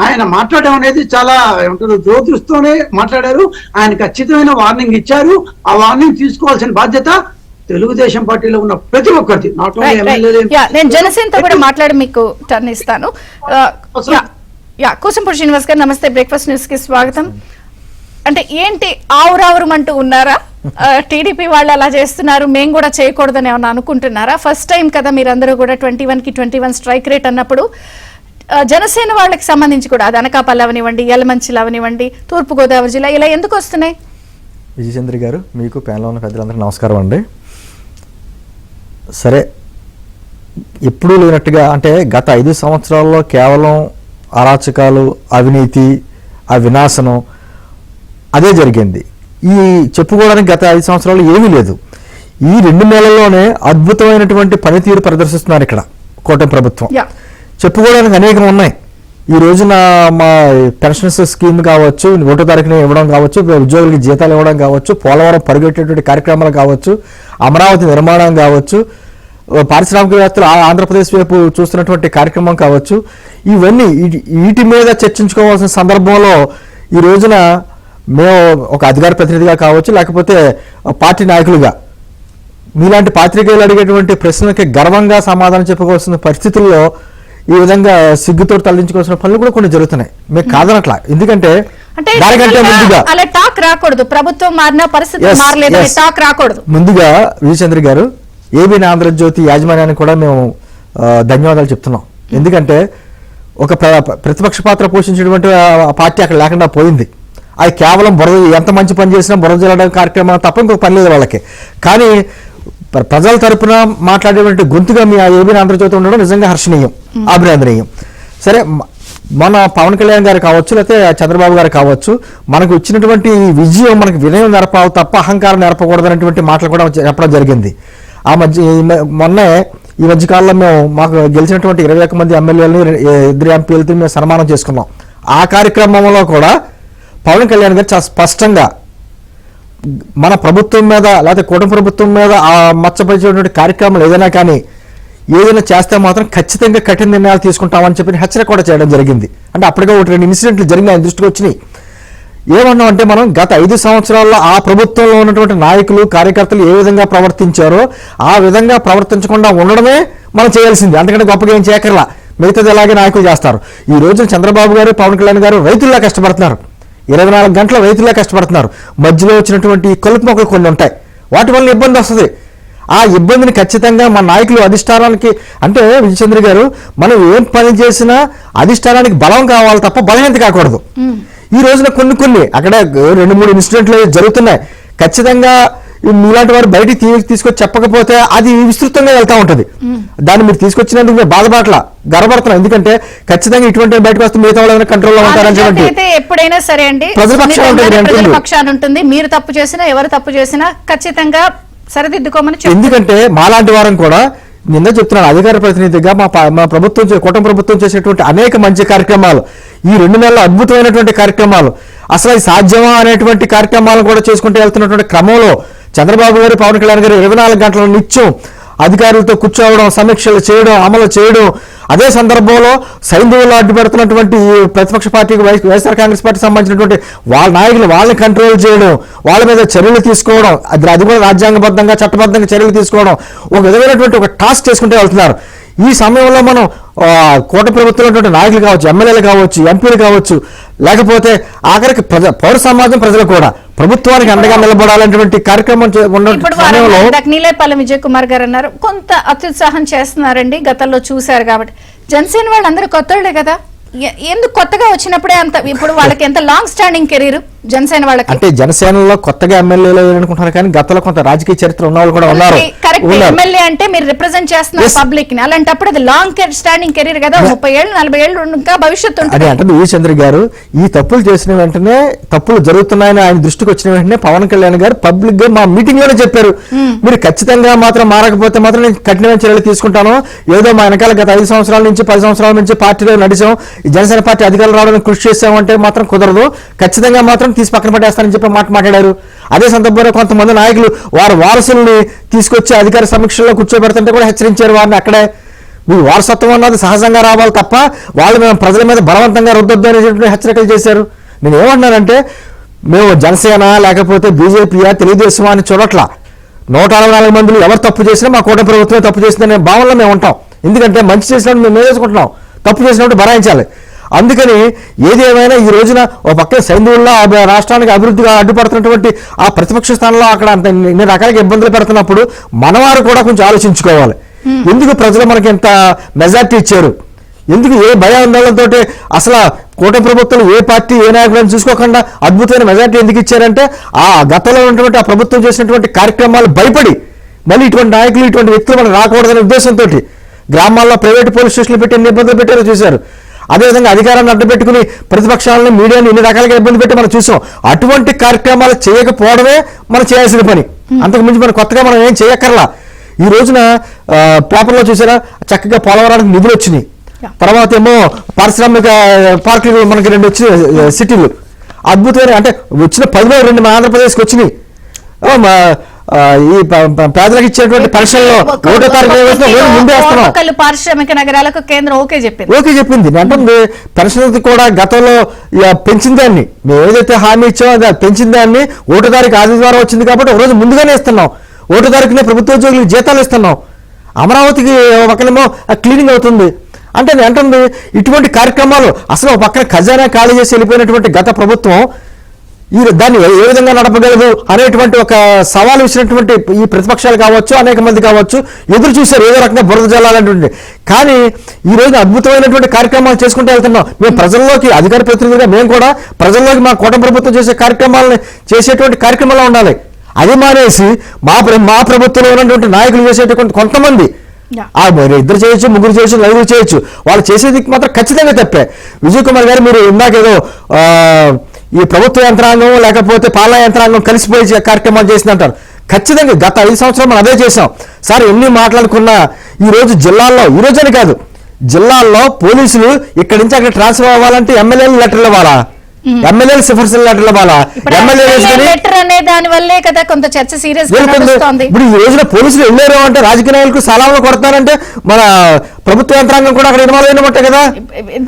ఆయన మాట్లాడడం అనేది చాలా ఏమంటారు జ్యోతిస్తూనే మాట్లాడారు. ఆయన ఖచ్చితమైన వార్నింగ్ ఇచ్చారు. ఆ వార్నింగ్ తీసుకోవాల్సిన బాధ్యత తెలుగుదేశం పార్టీలో ఉన్న ప్రతి ఒక్కరిది. Not only MLA. నేను జనసేనతో కూడా మాట్లాడి మీకు టర్న్ ఇస్తాను. కూసంపూడి శ్రీనివాస్ గారు నమస్తే, బ్రేక్ఫాస్ట్ న్యూస్ కి స్వాగతం. అంటే ఏంటి ఆవురావురమంటూ ఉన్నారా? టీడీపీ వాళ్ళు అలా చేస్తున్నారు, మేము కూడా చేయకూడదని ఏమన్నా అనుకుంటున్నారా? ఫస్ట్ టైం కదా మీరందరూ కూడా 21 స్ట్రైక్ రేట్ అన్నప్పుడు జనసేన వాళ్ళకి సంబంధించి కూడా అది అనకాపల్లి అవనివ్వండి, యలమంచిలి అవనివ్వండి, తూర్పుగోదావరి జిల్లా ఇలా ఎందుకు వస్తున్నాయి? విజయచంద్రి గారు, మీకు ప్యానెల్లో ఉన్న పెద్దలందరికీ నమస్కారం అండి. సరే, ఎప్పుడూ లేనట్టుగా అంటే గత 5 సంవత్సరాల్లో కేవలం అరాచకాలు, అవినీతి, ఆ వినాశనం అదే జరిగింది. ఈ చెప్పుకోవడానికి గత 5 సంవత్సరాలు ఏమీ లేదు. ఈ 2 నెలల్లోనే అద్భుతమైనటువంటి పనితీరు ప్రదర్శిస్తున్నారు ఇక్కడ కూటమి ప్రభుత్వం. చెప్పుకోవడానికి అనేకం ఉన్నాయి. ఈ రోజున మా పెన్షన్స్ స్కీమ్ కావచ్చు, 1వ తారీఖున ఇవ్వడం కావచ్చు, ఉద్యోగులకి జీతాలు ఇవ్వడం కావచ్చు, పోలవరం పరుగెట్టేటువంటి కార్యక్రమాలు కావచ్చు, అమరావతి నిర్మాణం కావచ్చు, పారిశ్రామికవేత్తలు ఆంధ్రప్రదేశ్ వైపు చూస్తున్నటువంటి కార్యక్రమం కావచ్చు, ఇవన్నీ వీటి మీద చర్చించుకోవాల్సిన సందర్భంలో ఈ రోజున మేము ఒక అధికార ప్రతినిధిగా కావచ్చు, లేకపోతే పార్టీ నాయకులుగా మీలాంటి పాత్రికేయులు అడిగేటువంటి ప్రశ్నలకి గర్వంగా సమాధానం చెప్పుకోవాల్సిన పరిస్థితుల్లో ఈ విధంగా సిగ్గుతో తరలించుకోవాల్సిన పనులు కూడా కొన్ని జరుగుతున్నాయి. మీకు కాదనట్లా, ఎందుకంటే దానికంటే ముందుగా అలా టాక్ రాకూడదు, ప్రభుత్వం మారిన పరిస్థితి మారలేదు టాక్ రాకూడదు. ముందుగా విజయచంద్ర గారు, ఏబీఎన్ ఆంధ్రజ్యోతి యాజమాన్యానికి కూడా మేము ధన్యవాదాలు చెప్తున్నాం. ఎందుకంటే ఒక ప్రతిపక్ష పాత్ర పోషించినటువంటి పార్టీ అక్కడ లేకుండా పోయింది. అది కేవలం ఎంత మంచి పని చేసినా బురద జల్లడం కార్యక్రమం తప్ప ఇంకొక పని లేదు వాళ్ళకి. కానీ ప్రజల తరపున మాట్లాడేటువంటి గొంతుగా మీ ఏబీఎన్ ఆంధ్రజ్యోతి ఉండడం నిజంగా హర్షణీయం, అభినందనీయం. సరే, మన పవన్ కళ్యాణ్ గారు కావచ్చు, లేకపోతే చంద్రబాబు గారు కావచ్చు, మనకు వచ్చినటువంటి విజయం మనకు వినయం నేర్పాలి తప్ప అహంకారం నేర్పకూడదు అనేటువంటి మాటలు కూడా చెప్పడం జరిగింది. మొన్నే ఈ మధ్యకాలంలో మేము మాకు గెలిచినటువంటి 21 మంది ఎమ్మెల్యేలను 2 ఎంపీలతో మేము సన్మానం చేసుకున్నాం. ఆ కార్యక్రమంలో కూడా పవన్ కళ్యాణ్ గారు చాలా స్పష్టంగా మన ప్రభుత్వం మీద లేకపోతే కూటమి ప్రభుత్వం మీద ఆ మచ్చపరిచేటువంటి కార్యక్రమాలు ఏదైనా కానీ ఏదైనా చేస్తే మాత్రం ఖచ్చితంగా కఠిన నిర్ణయాలు తీసుకుంటామని చెప్పి హెచ్చరిక కూడా చేయడం జరిగింది. అంటే అప్పటికే 1-2 ఇన్సిడెంట్లు జరిగిన ఆయన దృష్టికి వచ్చినాయి. ఏమన్నామంటే మనం గత 5 సంవత్సరాల్లో ఆ ప్రభుత్వంలో ఉన్నటువంటి నాయకులు, కార్యకర్తలు ఏ విధంగా ప్రవర్తించారో ఆ విధంగా ప్రవర్తించకుండా ఉండడమే మనం చేయాల్సింది. అంతకంటే గొప్పగా ఏం చేయకర్లా, మిగతాది ఎలాగే నాయకులు చేస్తారు. ఈ రోజున చంద్రబాబు గారు, పవన్ కళ్యాణ్ గారు రైతుల్లా కష్టపడుతున్నారు, 24 గంటల రైతులే కష్టపడుతున్నారు. మధ్యలో వచ్చినటువంటి కలుపు మొక్కలు కొన్ని ఉంటాయి, వాటి వల్ల ఇబ్బంది వస్తుంది. ఆ ఇబ్బందిని ఖచ్చితంగా మన నాయకులు అధిష్టానానికి అంటే విజయచంద్ర గారు మనం ఏం పని చేసినా అధిష్టానానికి బలం కావాలి తప్ప బలహీనత కాకూడదు. ఈ రోజున కొన్ని అక్కడ 2-3 ఇన్సిడెంట్లు జరుగుతున్నాయి. ఖచ్చితంగా మీలాంటి వారు బయటికి తీసుకొచ్చి చెప్పకపోతే అది విస్తృతంగా వెళ్తా ఉంటది. దాన్ని మీరు తీసుకొచ్చినందుకు మీరు బాధపడట్లా, గర్వపడుతున్నాం. ఎందుకంటే ఖచ్చితంగా ఇటువంటి బయటకు వస్తే మిగతా వాళ్ళు కంట్రోల్లో ఉంటారని చెప్పి ఎప్పుడైనా సరే అండి ప్రజల పక్షాన ఉంటుంది. మీరు తప్పు చేసినా ఎవరు తప్పు చేసినా ఖచ్చితంగా సరిదిద్దుకోమని. ఎందుకంటే మాలాంటి వారం కూడా నిన్న చెప్తున్నాను అధికార ప్రతినిధిగా మా ప్రభుత్వం కూటమి ప్రభుత్వం చేసేటువంటి అనేక మంచి కార్యక్రమాలు, ఈ 2 నెలల అద్భుతమైనటువంటి కార్యక్రమాలు, అసలు అది సాధ్యమా అనేటువంటి కార్యక్రమాలను కూడా చేసుకుంటూ వెళ్తున్నటువంటి క్రమంలో చంద్రబాబు గారు, పవన్ కళ్యాణ్ గారు 24 గంటల నిత్యం అధికారులతో కూర్చోవడం, సమీక్షలు చేయడం, అమలు చేయడం. అదే సందర్భంలో సైంధవులు అడ్డు పెడుతున్నటువంటి ప్రతిపక్ష పార్టీకి వైఎస్ఆర్ కాంగ్రెస్ పార్టీకి సంబంధించినటువంటి వాళ్ళ నాయకులు వాళ్ళని కంట్రోల్ చేయడం, వాళ్ళ మీద చర్యలు తీసుకోవడం, అది కూడా రాజ్యాంగబద్ధంగా చట్టబద్ధంగా చర్యలు తీసుకోవడం ఒక విధమైనటువంటి ఒక టాస్క్ చేసుకుంటూ వెళ్తున్నారు. ఈ సమయంలో మనం కోట ప్రభుత్వంలో నాయకులు కావచ్చు, ఎమ్మెల్యేలు కావచ్చు, ఎంపీలు కావచ్చు, లేకపోతే ఆఖరికి పౌర సమాజం ప్రజలు కూడా ప్రభుత్వానికి అండగా నిలబడాలనేటువంటి కార్యక్రమం సమయంలో నీలేపల్లి విజయ్ కుమార్ గారు అన్నారు కొంత అత్యుత్సాహం చేస్తున్నారండి, గతంలో చూశారు కాబట్టి. జనసేన వాళ్ళందరూ కొత్తోళ్లే కదా, ఎందుకు కొత్తగా వచ్చినప్పుడే అంత ఇప్పుడు వాళ్ళకి ఎంత లాంగ్ స్టాండింగ్ కెరీర్ జనసేన వాళ్ళకి? అంటే జనసేనలో కొత్తగా ఎమ్మెల్యేలు అనుకుంటున్నారు కానీ గతంలో కొంత రాజకీయ చరిత్ర ఉన్న వాళ్ళు కూడా ఉన్నారు. కరెక్ట్, ఎమ్మెల్యే అంటే మీరు రిప్రజెంట్ చేస్తున్నారు పబ్లిక్ ని, అలాంటప్పుడు అది లాంగ్ స్టాండింగ్ కెరీర్ కదా, 30 ఏళ్ళు 40 ఏళ్ళు ఇంకా భవిష్యత్తు ఉంటుంది. అంటే విజయచంద్ర గారు ఈ తప్పులు చేసిన వెంటనే, తప్పులు జరుగుతున్నాయని ఆయన దృష్టికి వచ్చిన వెంటనే పవన్ కళ్యాణ్ గారు పబ్లిక్ గా మా మీటింగ్ లోనే చెప్పారు, మీరు ఖచ్చితంగా మాత్రం మారకపోతే మాత్రం నేను కఠినమైన చర్యలు తీసుకుంటాను. ఏదో మా వెనకాల గత 5 సంవత్సరాల నుంచి 10 సంవత్సరాల నుంచి పార్టీలో నడిచాం, ఈ జనసేన పార్టీ అధికారులు రావడానికి కృషి చేసామంటే మాత్రం కుదరదు, ఖచ్చితంగా మాత్రం తీసి పక్కన పట్టేస్తానని చెప్పి మాట్లాడారు. అదే సందర్భంలో కొంతమంది నాయకులు వారి వారసుల్ని తీసుకొచ్చి అధికార సమీక్షల్లో కూర్చోబెడుతుంటే కూడా హెచ్చరించారు వారిని. అక్కడే మీ వారసత్వం అన్నది సహజంగా రావాలి తప్ప వాళ్ళు మేము ప్రజల మీద బలవంతంగా రుద్దొద్దు అనేటువంటి హెచ్చరికలు చేశారు. నేను ఏమంటున్నానంటే మేము జనసేన లేకపోతే బీజేపీయా తెలుగుదేశం అని చూడట్లా, 164 మందిలో ఎవరు తప్పు చేసినా మా కూటమి ప్రభుత్వమే తప్పు చేసిందనే భావనలో మేము ఉంటాం. ఎందుకంటే మంచి చేసినప్పుడు మేము వేసుకుంటున్నాం, తప్పు చేసినప్పుడు భరాయించాలి. అందుకని ఏది ఏమైనా ఈ రోజున ఒక పక్క సైంధవుల్లో రాష్ట్రానికి అభివృద్ధిగా అడ్డుపడుతున్నటువంటి ఆ ప్రతిపక్ష స్థానంలో అక్కడ అంత ఇన్ని రకాలుగా ఇబ్బందులు పెడుతున్నప్పుడు మనవారు కూడా కొంచెం ఆలోచించుకోవాలి. ఎందుకు ప్రజలు మనకి ఎంత మెజార్టీ ఇచ్చారు, ఎందుకు ఏ భయాందోళనతో అసలు కూటమి ప్రభుత్వం ఏ పార్టీ ఏ నాయకులను చూసుకోకుండా అద్భుతమైన మెజార్టీ ఎందుకు ఇచ్చారంటే ఆ గతంలో ఉన్నటువంటి ఆ ప్రభుత్వం చేసినటువంటి కార్యక్రమాలు భయపడి మళ్ళీ ఇటువంటి నాయకులు ఇటువంటి వ్యక్తులు మనకు రాకూడదనే ఉద్దేశంతో గ్రామాల్లో ప్రైవేట్ పోలీస్ స్టేషన్లు పెట్టి ఎన్ని ఇబ్బందులు పెట్టారో చూశారు. అదేవిధంగా అధికారాన్ని అడ్డుపెట్టుకుని ప్రతిపక్షాలను మీడియాని ఇన్ని రకాలుగా ఇబ్బంది పెట్టి మనం చూసాం. అటువంటి కార్యక్రమాలు చేయకపోవడమే మనం చేయాల్సిన పని, అంతకు మించి మనం కొత్తగా మనం ఏం చేయక్కర్లా. ఈ రోజున పేపర్లో చూసారా చక్కగా పోలవరానికి నిధులు వచ్చినాయి, తర్వాత ఏమో పారిశ్రామిక పార్కులు మనకి 2 వచ్చినాయి సిటీలు, అద్భుతమైన అంటే వచ్చిన 10లో 2 మన ఆంధ్రప్రదేశ్కి వచ్చినాయి. ఈ పేదలకు ఇచ్చేటువంటి పెన్షన్లో 1వ తారీఖు ముందే వస్తున్నాం. పారిశ్రామిక నగరాలకు కేంద్రం ఓకే చెప్పింది. అంటే పెన్షన్ కూడా గతంలో పెంచిన దాన్ని మేము ఏదైతే హామీ ఇచ్చామో అది పెంచిన దాన్ని 1వ తారీఖు ఆదివారం వచ్చింది కాబట్టి ఒక రోజు ముందుగానే ఇస్తున్నాం. 1వ తారీఖునే ప్రభుత్వ ఉద్యోగులకు జీతాలు ఇస్తున్నాం. అమరావతికి ఒకనేమో క్లీనింగ్ అవుతుంది. అంటే నేను అంటుంది ఇటువంటి కార్యక్రమాలు అసలు ఒక పక్కన ఖజానా ఖాళీ చేసి వెళ్ళిపోయినటువంటి గత ప్రభుత్వం దాన్ని ఏ విధంగా నడపగలదు అనేటువంటి ఒక సవాలు ఇచ్చినటువంటి ఈ ప్రతిపక్షాలు కావచ్చు, అనేక మంది కావచ్చు ఎదురు చూశారు ఏదో రకంగా బురద జల్లాలనేటువంటి. కానీ ఈ రోజు అద్భుతమైనటువంటి కార్యక్రమాలు చేసుకుంటూ వెళ్తున్నాం. మేము ప్రజల్లోకి అధికార ప్రతినిధిగా మేము కూడా ప్రజల్లోకి మా కూటమి ప్రభుత్వం చేసే కార్యక్రమాలను చేసేటువంటి కార్యక్రమాలు ఉండాలి. అది మానేసి మా ప్రభుత్వంలో ఉన్నటువంటి నాయకులు చేసేటువంటి కొంతమంది 2 చేయొచ్చు, 3 చేయొచ్చు, 5 చేయొచ్చు, వాళ్ళు చేసేది మాత్రం ఖచ్చితంగా తప్పే. విజయ్ కుమార్ గారు మీరు ఇందాకేదో ఈ ప్రభుత్వ యంత్రాంగం లేకపోతే పాలనా యంత్రాంగం కలిసిపోయి కార్యక్రమాలు చేసిందంటారు. ఖచ్చితంగా గత 5 సంవత్సరాలు మనం అదే చేసాం సార్. ఎన్ని మాట్లాడుకున్నా ఈ రోజు జిల్లాల్లో, ఈ రోజని కాదు జిల్లాల్లో పోలీసులు ఇక్కడి నుంచి అక్కడ ట్రాన్స్ఫర్ అవ్వాలంటే ఎమ్మెల్యేలు లెటర్లు ఇవ్వాలా, ఎమ్మెల్యేలు సిఫార్సులు లెటర్లు ఇవ్వాలా, ఇప్పుడు ఈ రోజున పోలీసులు వెళ్ళారు అంటే రాజకీయ నాయకులకు సలాంగా కొడతారంటే మన ప్రభుత్వ యంత్రాంగం కూడా అక్కడ ఇన్వాల్వ్ అయినట్టే కదా.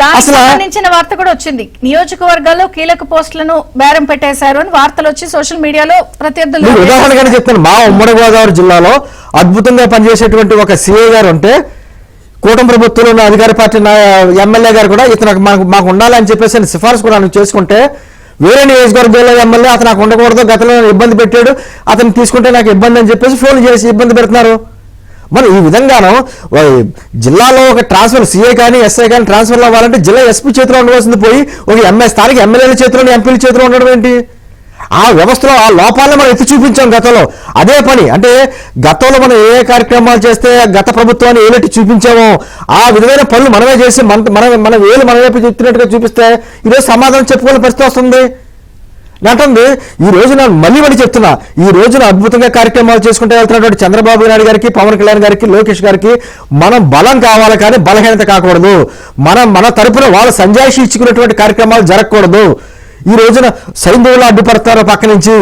దానికి సంబంధించిన వార్త కూడా వచ్చింది, నియోజకవర్గాల్లో కీలక పోస్టులను బేరం పెట్టేశారు అని వార్తలు వచ్చి సోషల్ మీడియాలో ప్రత్యర్థులు. ఉదాహరణగానే చెప్తాను, మా ఉమ్మడి గోదావరి జిల్లాలో అద్భుతంగా పనిచేసేటువంటి ఒక సిఐ గారు ఉంటే కూటమి ప్రభుత్వంలో ఉన్న అధికార పార్టీ ఎమ్మెల్యే గారు కూడా ఇతను మాకు ఉండాలని చెప్పేసి సిఫార్సు కూడా చేసుకుంటే వేరే నియోజకవర్గంలో ఎమ్మెల్యే అతను నాకు ఉండకూడదు, గతంలో ఇబ్బంది పెట్టాడు, అతను తీసుకుంటే నాకు ఇబ్బంది అని చెప్పేసి ఫోన్ చేసి ఇబ్బంది పెడుతున్నారు. మరి ఈ విధంగాను జిల్లాలో ఒక ట్రాన్స్ఫర్ సిఐ కానీ ఎస్ఐ కానీ ట్రాన్స్ఫర్ అవ్వాలంటే జిల్లా ఎస్పీ చేతిలో ఉండవలసింది పోయి ఒక స్థానిక ఎమ్మెల్యేల చేతిలో ఎంపీల చేతిలో ఉండడం ఏంటి? ఆ వ్యవస్థలో ఆ లోపాలను మనం ఎత్తి చూపించాం గతంలో. అదే పని అంటే గతంలో మనం ఏ కార్యక్రమాలు చేస్తే గత ప్రభుత్వాన్ని ఏలెట్టి చూపించామో ఆ విధమైన పనులు మనమే చేసి మన వేలు మన వైపు చెప్తున్నట్టుగా చూపిస్తే ఈరోజు సమాధానం చెప్పుకోవాలని పరిస్థితి వస్తుంది. నాటండి ఈ రోజున మళ్ళీ చెప్తున్నా, ఈ రోజున అద్భుతంగా కార్యక్రమాలు చేసుకుంటూ వెళ్తున్నటువంటి చంద్రబాబు నాయుడు గారికి, పవన్ కళ్యాణ్ గారికి, లోకేష్ గారికి మనం బలం కావాలి కానీ బలహీనత కాకూడదు. మన తరపున వాళ్ళ సంజాయిషి ఇచ్చుకున్నటువంటి కార్యక్రమాలు జరగకూడదు. ఈ రోజున సైంధవులు అడ్డుపడతారు, పక్క నుంచి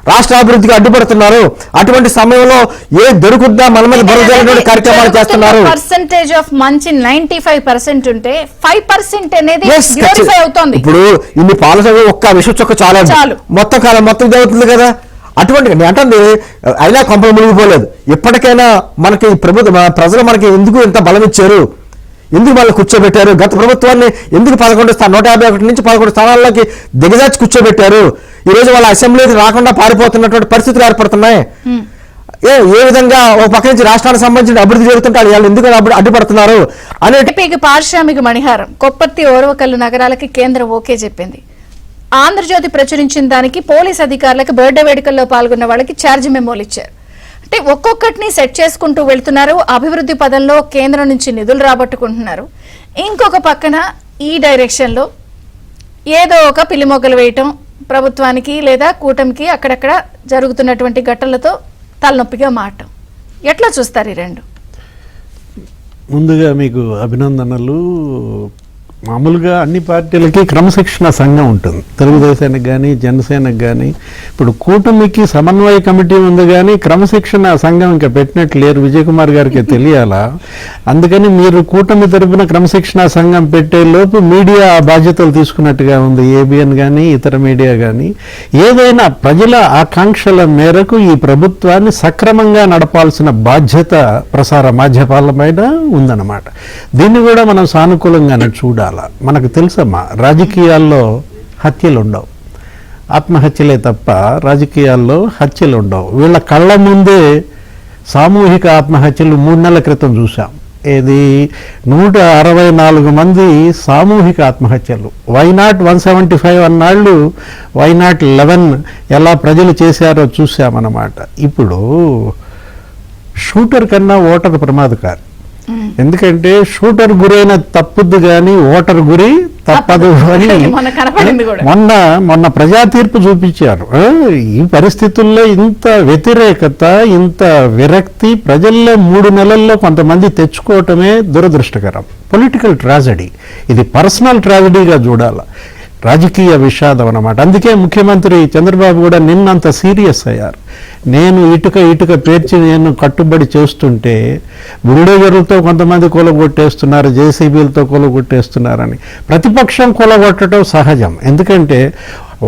రాష్ట్ర అభివృద్ధికి అడ్డుపడుతున్నారు. అటువంటి సమయంలో ఏ దొరుకుద్దా మన మీద బరువు కార్యక్రమాలు చేస్తున్నారు. పర్సెంటేజ్ ఆఫ్ మంచి 95% ఉంటే 5% అనేది గ్లోరిఫై అవుతోంది. ఇప్పుడు ఇన్ని పాలసీ ఒక్క విషయం చొక్క చాలు మొత్తం కాలం మొత్తం జరుగుతుంది కదా. అటువంటి అంటే అయినా కొంపలు మునిగిపోలేదు. ఎప్పటికైనా మనకి ప్రజలు మనకి ఎందుకు ఇంత బలం ఇచ్చారు, ఎందుకు వాళ్ళు కూర్చోబెట్టారు, గత ప్రభుత్వాన్ని ఎందుకు 151 నుంచి 11 స్థానాల్లోకి దిగజార్చి కూర్చోబెట్టారు, ఈ రోజు వాళ్ళ అసెంబ్లీకి రాకుండా పారిపోతున్నటువంటి పరిస్థితులు ఏర్పడుతున్నాయి. ఏ విధంగా ఒక పక్క నుంచి రాష్ట్రానికి సంబంధించిన అభివృద్ధి జరుగుతుంటే వాళ్ళు ఎందుకు అడ్డుపడుతున్నారు అనే పారిశ్రామిక మణిహారం కొప్పర్తి, ఓర్వకల్లు నగరాలకి కేంద్రం ఓకే చెప్పింది. ఆంధ్రజ్యోతి ప్రచురించిన దానికి పోలీస్ అధికారులకు బర్త్డే వేడుకల్లో పాల్గొన్న వాళ్ళకి ఛార్జ్ మెమోలు ఇచ్చారు. అంటే ఒక్కొక్కటిని సెట్ చేసుకుంటూ వెళ్తున్నారు. అభివృద్ధి పదంలో కేంద్రం నుంచి నిధులు రాబట్టుకుంటున్నారు. ఇంకొక పక్కన ఈ డైరెక్షన్లో ఏదో ఒక పిల్లిమొగ్గలు వేయటం ప్రభుత్వానికి లేదా కూటమికి అక్కడక్కడ జరుగుతున్నటువంటి ఘటనలతో తలనొప్పిగా మారటం. ఎట్లా చూస్తారు ఈ రెండు? ముందుగా మీకు అభినందనలు. మామూలుగా అన్ని పార్టీలకి క్రమశిక్షణ సంఘం ఉంటుంది, తెలుగుదేశానికి కానీ జనసేనకు కానీ. ఇప్పుడు కూటమికి సమన్వయ కమిటీ ఉంది కానీ క్రమశిక్షణ సంఘం ఇంకా పెట్టినట్లు లేరు. విజయ్ కుమార్ గారికి తెలియాలా. అందుకని మీరు కూటమి తరపున క్రమశిక్షణ సంఘం పెట్టే లోపు మీడియా బాధ్యతలు తీసుకున్నట్టుగా ఉంది, ఏబిఎన్ కానీ ఇతర మీడియా కానీ. ఏదైనా ప్రజల ఆకాంక్షల మేరకు ఈ ప్రభుత్వాన్ని సక్రమంగా నడపాల్సిన బాధ్యత ప్రసార మాధ్యమాల పైన ఉందన్నమాట. దీన్ని కూడా మనం సానుకూలంగానే చూడాలి. మనకు తెలుసమ్మా, రాజకీయాల్లో హత్యలు ఉండవు, ఆత్మహత్యలే తప్ప రాజకీయాల్లో హత్యలు ఉండవు. వీళ్ళ కళ్ళ ముందే సామూహిక ఆత్మహత్యలు 3 నెలల క్రితం చూసాం. ఏది 164 మంది సామూహిక ఆత్మహత్యలు. వైనాట్ 175 అన్నాళ్ళు, వైనాట్ 11 ఎలా ప్రజలు చేశారో చూసామన్నమాట. ఇప్పుడు షూటర్ కన్నా ఓటర్ ప్రమాదకారి. ఎందుకంటే షూటర్ గురైన తప్పుద్దు కానీ ఓటర్ గురి తప్పదు అని మొన్న ప్రజా తీర్పు చూపించారు. ఈ పరిస్థితుల్లో ఇంత వ్యతిరేకత, ఇంత విరక్తి ప్రజల్లో 3 నెలల్లో కొంతమంది తెచ్చుకోవటమే దురదృష్టకరం. పొలిటికల్ ట్రాజడీ ఇది, పర్సనల్ ట్రాజడీగా చూడాలి, రాజకీయ విషాదం అన్నమాట. అందుకే ముఖ్యమంత్రి చంద్రబాబు కూడా నిన్నంత సీరియస్ అయ్యారు. నేను ఇటుక పేర్చి నేను కట్టుబడి చేస్తుంటే బుల్డోజర్లతో కొంతమంది కూలగొట్టేస్తున్నారు, జేసీబీలతో కూలగొట్టేస్తున్నారని. ప్రతిపక్షం కూలగొట్టడం సహజం, ఎందుకంటే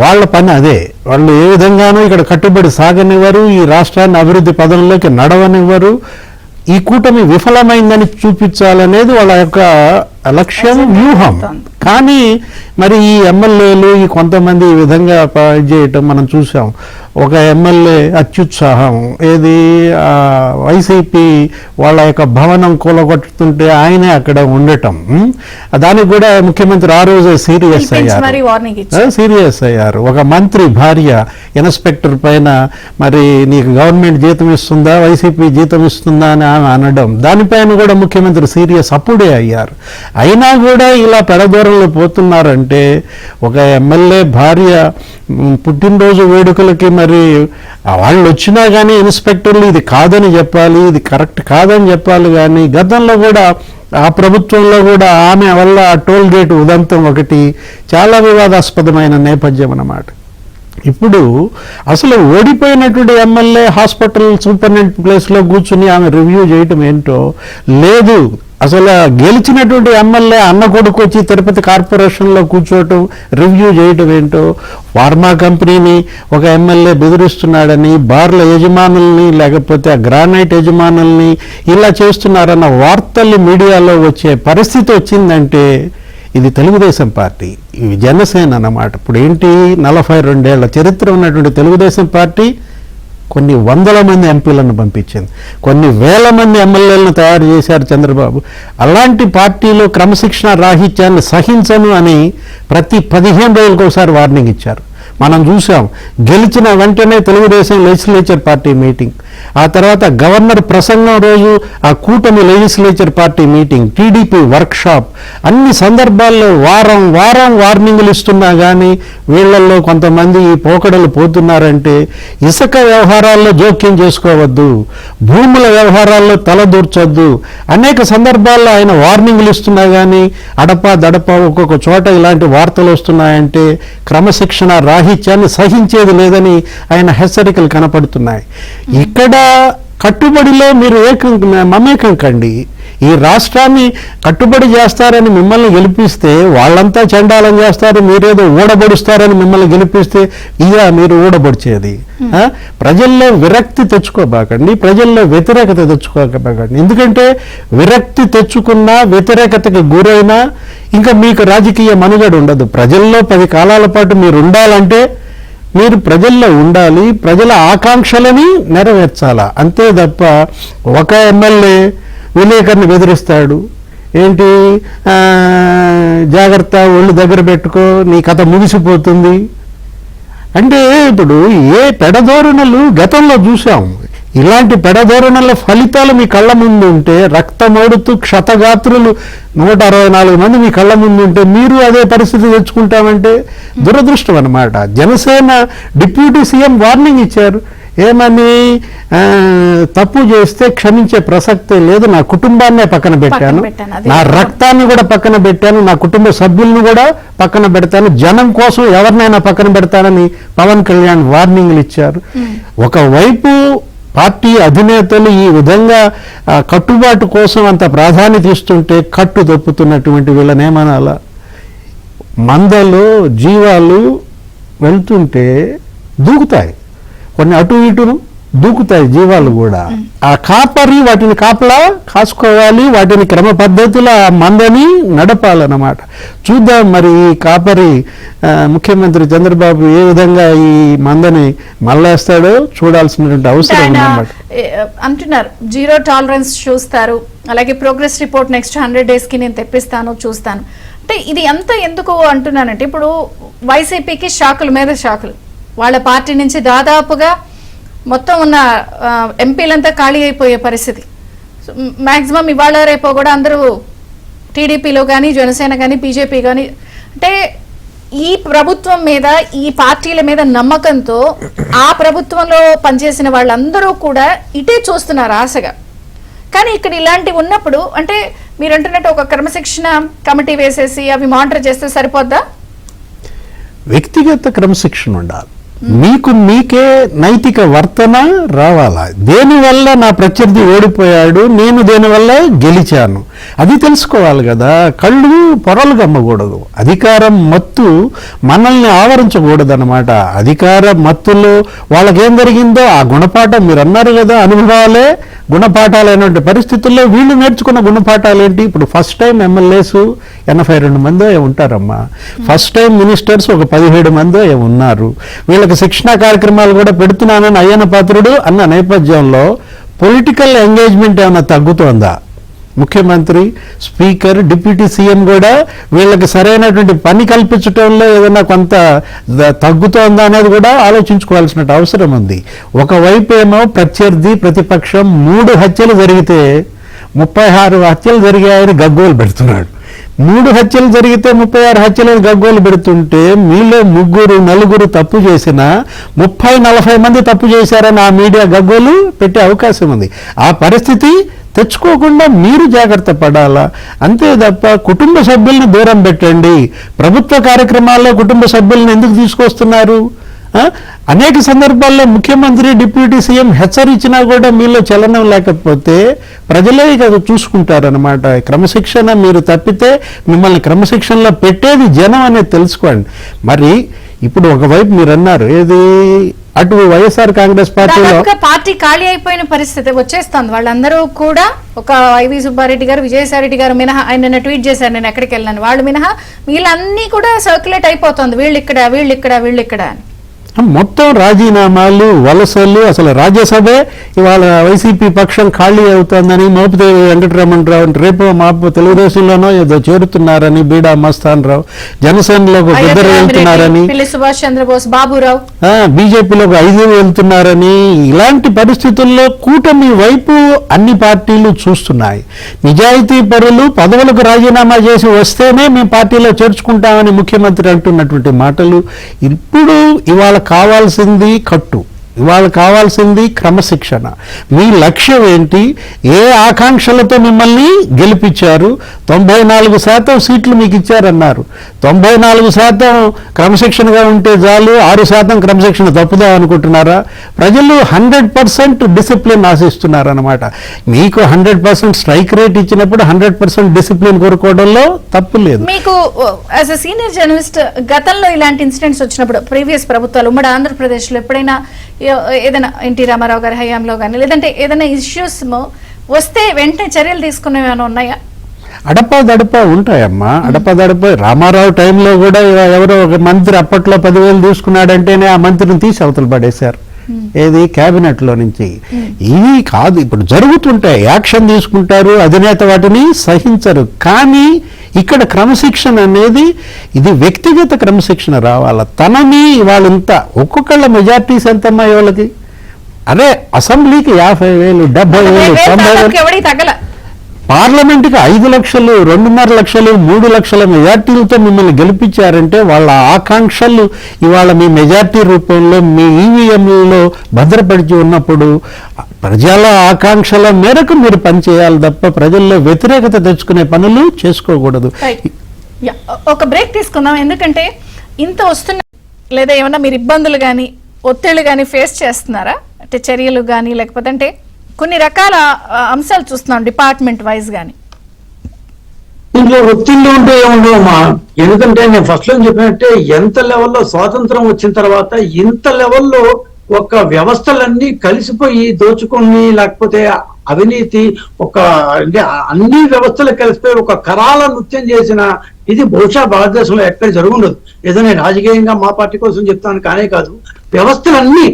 వాళ్ళ పని అదే. వాళ్ళు ఏ విధంగానూ ఇక్కడ కట్టుబడి సాగనివ్వరు, ఈ రాష్ట్రాన్ని అభివృద్ధి పదంలోకి నడవనివ్వరు. ఈ కూటమి విఫలమైందని చూపించాలనేది వాళ్ళ యొక్క లక్ష్యం, వ్యూహం. కానీ మరి ఈ ఎమ్మెల్యేలు ఈ కొంతమంది ఈ విధంగా చేయటం మనం చూసాం. ఒక ఎమ్మెల్యే అత్యుత్సాహం, ఏది వైసీపీ వాళ్ళ యొక్క భవనం కూలగొట్టుతుంటే ఆయనే అక్కడ ఉండటం. దానికి కూడా ముఖ్యమంత్రి ఆ రోజే సీరియస్ అయ్యారు. ఒక మంత్రి భార్య ఇన్స్పెక్టర్ పైన మరి నీకు గవర్నమెంట్ జీతం ఇస్తుందా, వైసీపీ జీతం ఇస్తుందా అని ఆమె అనడం, దానిపైన కూడా ముఖ్యమంత్రి సీరియస్ అప్పుడే అయ్యారు. అయినా కూడా ఇలా పెడదూరంలో పోతున్నారంటే ఒక ఎమ్మెల్యే భార్య పుట్టినరోజు వేడుకలకి మరి వాళ్ళు వచ్చినా కానీ ఇన్స్పెక్టర్లు ఇది కాదని చెప్పాలి, ఇది కరెక్ట్ కాదని చెప్పాలి. కానీ గతంలో కూడా ఆ ప్రభుత్వంలో కూడా ఆమె వల్ల టోల్ గేట్ ఉదంతం ఒకటి చాలా వివాదాస్పదమైన నేపథ్యం అన్నమాట. ఇప్పుడు అసలు ఓడిపోయినటువంటి ఎమ్మెల్యే హాస్పిటల్ సూపరింటెండెంట్ ప్లేస్లో కూర్చుని ఆమె రివ్యూ చేయటం ఏంటో లేదు. అసలు గెలిచినటువంటి ఎమ్మెల్యే అన్న కొడుకు వచ్చి తిరుపతి కార్పొరేషన్లో కూర్చోవటం, రివ్యూ చేయటం ఏంటో. ఫార్మా కంపెనీని ఒక ఎమ్మెల్యే బెదిరిస్తున్నాడని, బార్ల యజమానుల్ని లేకపోతే ఆ గ్రానైట్ యజమానుల్ని ఇలా చేస్తున్నారన్న వార్తలు మీడియాలో వచ్చే పరిస్థితి వచ్చిందంటే ఇది తెలుగుదేశం పార్టీ, ఇవి జనసేన అన్నమాట. ఇప్పుడు ఏంటి 42 ఏళ్ల చరిత్ర ఉన్నటువంటి తెలుగుదేశం పార్టీ కొన్ని వందల మంది ఎంపీలను పంపించింది, కొన్ని వేల మంది ఎమ్మెల్యేలను తయారు చేశారు చంద్రబాబు. అలాంటి పార్టీలో క్రమశిక్షణ రాహిత్యాన్ని సహించను అని ప్రతి 15 రోజులకు ఒకసారి వార్నింగ్ ఇచ్చారు. మనం చూసాం, గెలిచిన వెంటనే తెలుగుదేశం లెజిస్లేచర్ పార్టీ మీటింగ్, ఆ తర్వాత గవర్నర్ ప్రసంగం రోజు ఆ కూటమి legislature party meeting, TDP workshop, అన్ని సందర్భాల్లో వారం వారం వార్నింగులు ఇస్తున్నా కానీ వీళ్ళల్లో కొంతమంది ఈ పోకడలు పోతున్నారంటే ఇసుక వ్యవహారాల్లో జోక్యం చేసుకోవద్దు, భూముల వ్యవహారాల్లో తలదూర్చొద్దు, అనేక సందర్భాల్లో ఆయన వార్నింగులు ఇస్తున్నా కానీ అడపా దడపా ఒక్కొక్క చోట ఇలాంటి వార్తలు వస్తున్నాయంటే క్రమశిక్షణ రాహిత్యాన్ని సహించేది లేదని ఆయన హెచ్చరికలు కనపడుతున్నాయి. ఇక్కడ కట్టుబడిలో మీరు మమేకం కండి. ఈ రాష్ట్రాన్ని కట్టుబడి చేస్తారని మిమ్మల్ని గెలిపిస్తే వాళ్ళంతా చండాలం చేస్తారు, మీరేదో ఊడబడుస్తారని మిమ్మల్ని గెలిపిస్తే ఇక మీరు ఊడబడిచేది. ప్రజల్లో విరక్తి తెచ్చుకోబాకండి, ప్రజల్లో వ్యతిరేకత తెచ్చుకోబాకండి. ఎందుకంటే విరక్తి తెచ్చుకున్నా, వ్యతిరేకతకు గురైనా ఇంకా మీకు రాజకీయ మనుగడ ఉండదు. ప్రజల్లో 10 కాలాల పాటు మీరు ఉండాలంటే మీరు ప్రజల్లో ఉండాలి, ప్రజల ఆకాంక్షలని నెరవేర్చాలా, అంతే తప్ప ఒక ఎమ్మెల్యే విలేకరుని బెదిరిస్తాడు, ఏంటి జాగ్రత్త ఒళ్ళు దగ్గర పెట్టుకో నీ కథ ముగిసిపోతుంది అంటే, ఇప్పుడు ఏ పెడధోరణులు గతంలో చూసాం. ఇలాంటి పెడధోరణుల ఫలితాలు మీ కళ్ళ ముందు ఉంటే, రక్తమోడుతూ క్షతగాత్రులు 164 మంది మీ కళ్ళ ముందు ఉంటే మీరు అదే పరిస్థితి తెచ్చుకుంటామంటే దురదృష్టం అన్నమాట. జనసేన డిప్యూటీ సీఎం వార్నింగ్ ఇచ్చారు, ఏమని, తప్పు చేస్తే క్షమించే ప్రసక్తే లేదు, నా కుటుంబాన్నే పక్కన పెట్టాను, నా రక్తాన్ని కూడా పక్కన పెట్టాను, నా కుటుంబ సభ్యులను కూడా పక్కన పెడతాను, జనం కోసం ఎవరినైనా పక్కన పెడతానని పవన్ కళ్యాణ్ వార్నింగ్లు ఇచ్చారు. ఒకవైపు పార్టీ అధినేతలు ఈ విధంగా కట్టుబాటు కోసం అంత ప్రాధాన్యత ఇస్తుంటే కట్టు తప్పుతున్నటువంటి వీళ్ళనేమనాలా? మందలో జీవాలు వెళ్తుంటే దూకుతాయి, కొన్ని అటు ఇటును దూకుతాయి జీవాలు కూడా. ఆ కాపరి వాటిని కాపలా కాసుకోవాలి, వాటిని క్రమ పద్ధతిలో ఆ మందని నడపాలన్నమాట. చూద్దాం మరి ఈ కాపరి ముఖ్యమంత్రి చంద్రబాబు ఏ విధంగా ఈ మందని మళ్ళేస్తాడో చూడాల్సినటువంటి అవసరం ఉందన్నమాట. అంటున్నారు 0 టాలరెన్స్ చూస్తారు, అలాగే ప్రోగ్రెస్ రిపోర్ట్ నెక్స్ట్ 100 days కి నేను తెప్పిస్తాను చూస్తాను అంటే ఇది ఎంత ఎందుకు అంటున్నానంటే, ఇప్పుడు వైసీపీకి షాకుల మీద షాకులు, వాళ్ళ పార్టీ నుంచి దాదాపుగా మొత్తం ఉన్న ఎంపీలంతా ఖాళీ అయిపోయే పరిస్థితి. మ్యాక్సిమం ఇవాళ రేపో కూడా అందరూ టీడీపీలో కానీ జనసేన కానీ బీజేపీ కానీ, అంటే ఈ ప్రభుత్వం మీద ఈ పార్టీల మీద నమ్మకంతో ఆ ప్రభుత్వంలో పనిచేసిన వాళ్ళందరూ కూడా ఇటే చూస్తున్నారు ఆశగా. కానీ ఇక్కడ ఇలాంటివి ఉన్నప్పుడు అంటే మీరు అంటున్నట్టు ఒక క్రమశిక్షణ కమిటీ వేసేసి అవి మానిటర్ చేస్తే సరిపోద్దా? వ్యక్తిగత క్రమశిక్షణ ఉండాలి, మీకు మీకే నైతిక వర్తన రావాలా. దేనివల్ల నా ప్రత్యర్థి ఓడిపోయాడు, నేను దేనివల్ల గెలిచాను, అది తెలుసుకోవాలి కదా. కళ్ళు పొరలు గమ్మకూడదు, అధికారం మత్తు మనల్ని ఆవరించకూడదు అన్నమాట. అధికార మత్తులో వాళ్ళకేం జరిగిందో ఆ గుణపాఠం మీరు అన్నారు కదా, అనుభవాలే గుణపాఠాలైనటువంటి పరిస్థితుల్లో వీళ్ళు నేర్చుకున్న గుణపాఠాలు ఏంటి? ఇప్పుడు ఫస్ట్ టైం ఎమ్మెల్యేస్ 82 మందో ఉంటారమ్మా, ఫస్ట్ టైం మినిస్టర్స్ ఒక 17 మందో ఉన్నారు. వీళ్ళకి శిక్షణా కార్యక్రమాలు కూడా పెడుతున్నానని అయ్యన్న పాత్రుడు అన్న నేపథ్యంలో పొలిటికల్ ఎంగేజ్మెంట్ ఏమైనా తగ్గుతోందా? ముఖ్యమంత్రి, స్పీకర్, డిప్యూటీ సీఎం కూడా వీళ్ళకి సరైనటువంటి పని కల్పించడంలో ఏదైనా కొంత తగ్గుతోందా అనేది కూడా ఆలోచించుకోవాల్సిన అవసరం ఉంది. ఒకవైపు ఏమో ప్రత్యర్థి ప్రతిపక్షం 3 హత్యలు జరిగితే 36 హత్యలు జరిగాయని గగ్గోలు పెడుతున్నాడు. 3 హత్యలు జరిగితే 36 హత్యలను గగ్గోలు పెడుతుంటే మీలో 3, 4 తప్పు చేసినా 30-40 మంది తప్పు చేశారని ఆ మీడియా గగ్గోలు పెట్టే అవకాశం ఉంది. ఆ పరిస్థితి తెచ్చుకోకుండా మీరు జాగ్రత్త పడాలా, అంతే తప్ప కుటుంబ సభ్యుల్ని దూరం పెట్టండి. ప్రభుత్వ కార్యక్రమాల్లో కుటుంబ సభ్యులను ఎందుకు తీసుకొస్తున్నారు? అనేక సందర్భాల్లో ముఖ్యమంత్రి, డిప్యూటీ సీఎం హెచ్చరించినా కూడా మీలో చలనం లేకపోతే ప్రజలే కదా చూసుకుంటారనమాట. క్రమశిక్షణ మీరు తప్పితే మిమ్మల్ని క్రమశిక్షణలో పెట్టేది జనం అనేది తెలుసుకోండి. మరి ఇప్పుడు ఒకవైపు మీరు అన్నారు ఏది అటు వైఎస్ఆర్ కాంగ్రెస్ పార్టీలో దాదాపుగా పార్టీ ఖాళీ అయిపోయిన పరిస్థితి వచ్చేస్తుంది. వాళ్ళందరూ కూడా ఒక వైవి సుబ్బారెడ్డి గారు, విజయసాయిరెడ్డి గారు మినహా, ఆయన ట్వీట్ చేశారు నేను ఎక్కడికి వెళ్ళాను, వాళ్ళు మినహా వీళ్ళన్నీ కూడా సర్క్యులేట్ అయిపోతుంది, వీళ్ళిక్కడ అని. మొత్తం రాజీనామాలు, వలసలు, అసలు రాజ్యసభే ఇవాళ వైసీపీ పక్షం ఖాళీ అవుతోందని మోపిదేవి వెంకటరమణరావు రేపు మాపు తెలుగుదేశంలోనో ఏదో చేరుతున్నారని, బీడా మస్తాన్ రావు జనసేనలోకి ఇద్దరు వెళ్తున్నారని, సుభాష్ చంద్రబోస్, బాబురావు బీజేపీలోకి 5 వెళ్తున్నారని, ఇలాంటి పరిస్థితుల్లో కూటమి వైపు అన్ని పార్టీలు చూస్తున్నాయి. నిజాయితీ పరులు పదవులకు రాజీనామా చేసి వస్తేనే మేము పార్టీలో చేర్చుకుంటామని ముఖ్యమంత్రి అంటున్నటువంటి మాటలు. ఇప్పుడు ఇవాళ కావాల్సింది కట్టు, ఇవాళ కావాల్సింది క్రమశిక్షణ. మీ లక్ష్యం ఏంటి? ఏ ఆకాంక్షలతో మిమ్మల్ని గెలిపించారు? 94% సీట్లు మీకు ఇచ్చారన్నారు. 94% క్రమశిక్షణగా ఉంటే చాలు, 6% క్రమశిక్షణ తప్పుదాం అనుకుంటున్నారా? ప్రజలు 100% డిసిప్లిన్ ఆశిస్తున్నారన్నమాట. మీకు 100% స్ట్రైక్ రేట్ ఇచ్చినప్పుడు 100% డిసిప్లిన్ కోరుకోవడంలో తప్పు లేదు. మీకు యాజ్ అ సీనియర్ జర్నలిస్ట్ గతంలో ఇలాంటి ఇన్సిడెంట్స్ వచ్చినప్పుడు ప్రీవియస్ ప్రభుత్వాలు ఉమ్మడి ఆంధ్రప్రదేశ్లో ఎప్పుడైనా ఏదైనా ఎన్టీ రామారావు గారి హయాంలో కానీ లేదంటే ఏదైనా ఇష్యూస్ వస్తే వెంటనే చర్యలు తీసుకునేవి ఏమైనా ఉన్నాయా? అడపా ఉంటాయమ్మా, అడపా. రామారావు టైంలో కూడా ఎవరో ఒక మంత్రి అప్పట్లో 10,000 తీసుకున్నాడంటేనే ఆ మంత్రిని తీసి అవతల పడేశారు. ఏది కేబినెట్ లో నుంచి. ఇవి కాదు, ఇప్పుడు జరుగుతుంటాయి, యాక్షన్ తీసుకుంటారు, అధినేత వాటిని సహించరు. కానీ ఇక్కడ క్రమశిక్షణ అనేది ఇది వ్యక్తిగత క్రమశిక్షణ రావాల. తనని వాళ్ళంతా ఒక్కొక్కళ్ళ మెజార్టీస్ ఎంతమ్మా వాళ్ళకి? అదే అసెంబ్లీకి 50,000, 70,000, 90,000, పార్లమెంట్కి 5 లక్షలు, 2.5 లక్షలు, 3 లక్షల మెజార్టీలతో మిమ్మల్ని గెలిపించారంటే వాళ్ళ ఆకాంక్షలు ఇవాళ మీ మెజార్టీ రూపంలో మీ ఈవీఎంలలో భద్రపరిచి ఉన్నప్పుడు ప్రజల ఆకాంక్షల మేరకు మీరు పనిచేయాలి తప్ప ప్రజల్లో వ్యతిరేకత తెచ్చుకునే పనులు చేసుకోకూడదు. ఒక బ్రేక్ తీసుకుందాం, ఎందుకంటే ఇంత వస్తున్న లేదా ఏమన్నా మీరు ఇబ్బందులు కానీ ఒత్తిళ్లు కానీ ఫేస్ చేస్తున్నారా? అంటే చర్యలు కానీ లేకపోతే అంటే కొన్ని రకాల అంశాలు చూస్తున్నాం డిపార్ట్మెంట్ వైజ్ గానీ. ఇంట్లో ఒత్తిళ్ళు ఉంటే ఏముండవమ్మా, ఎందుకంటే నేను ఫస్ట్ లో చెప్పినట్టే ఎంత లెవెల్లో స్వాతంత్రం వచ్చిన తర్వాత ఇంత లెవెల్లో ఒక వ్యవస్థలన్నీ కలిసిపోయి దోచుకొని లేకపోతే అవినీతి ఒక అంటే అన్ని వ్యవస్థలు కలిసిపోయి ఒక కరాల నృత్యం చేసిన ఇది బహుశా భారతదేశంలో ఎక్కడ జరుగుండదు. ఏదో నేను రాజకీయంగా మా పార్టీ కోసం చెప్తాను కానే కాదు, వ్యవస్థలన్నీ.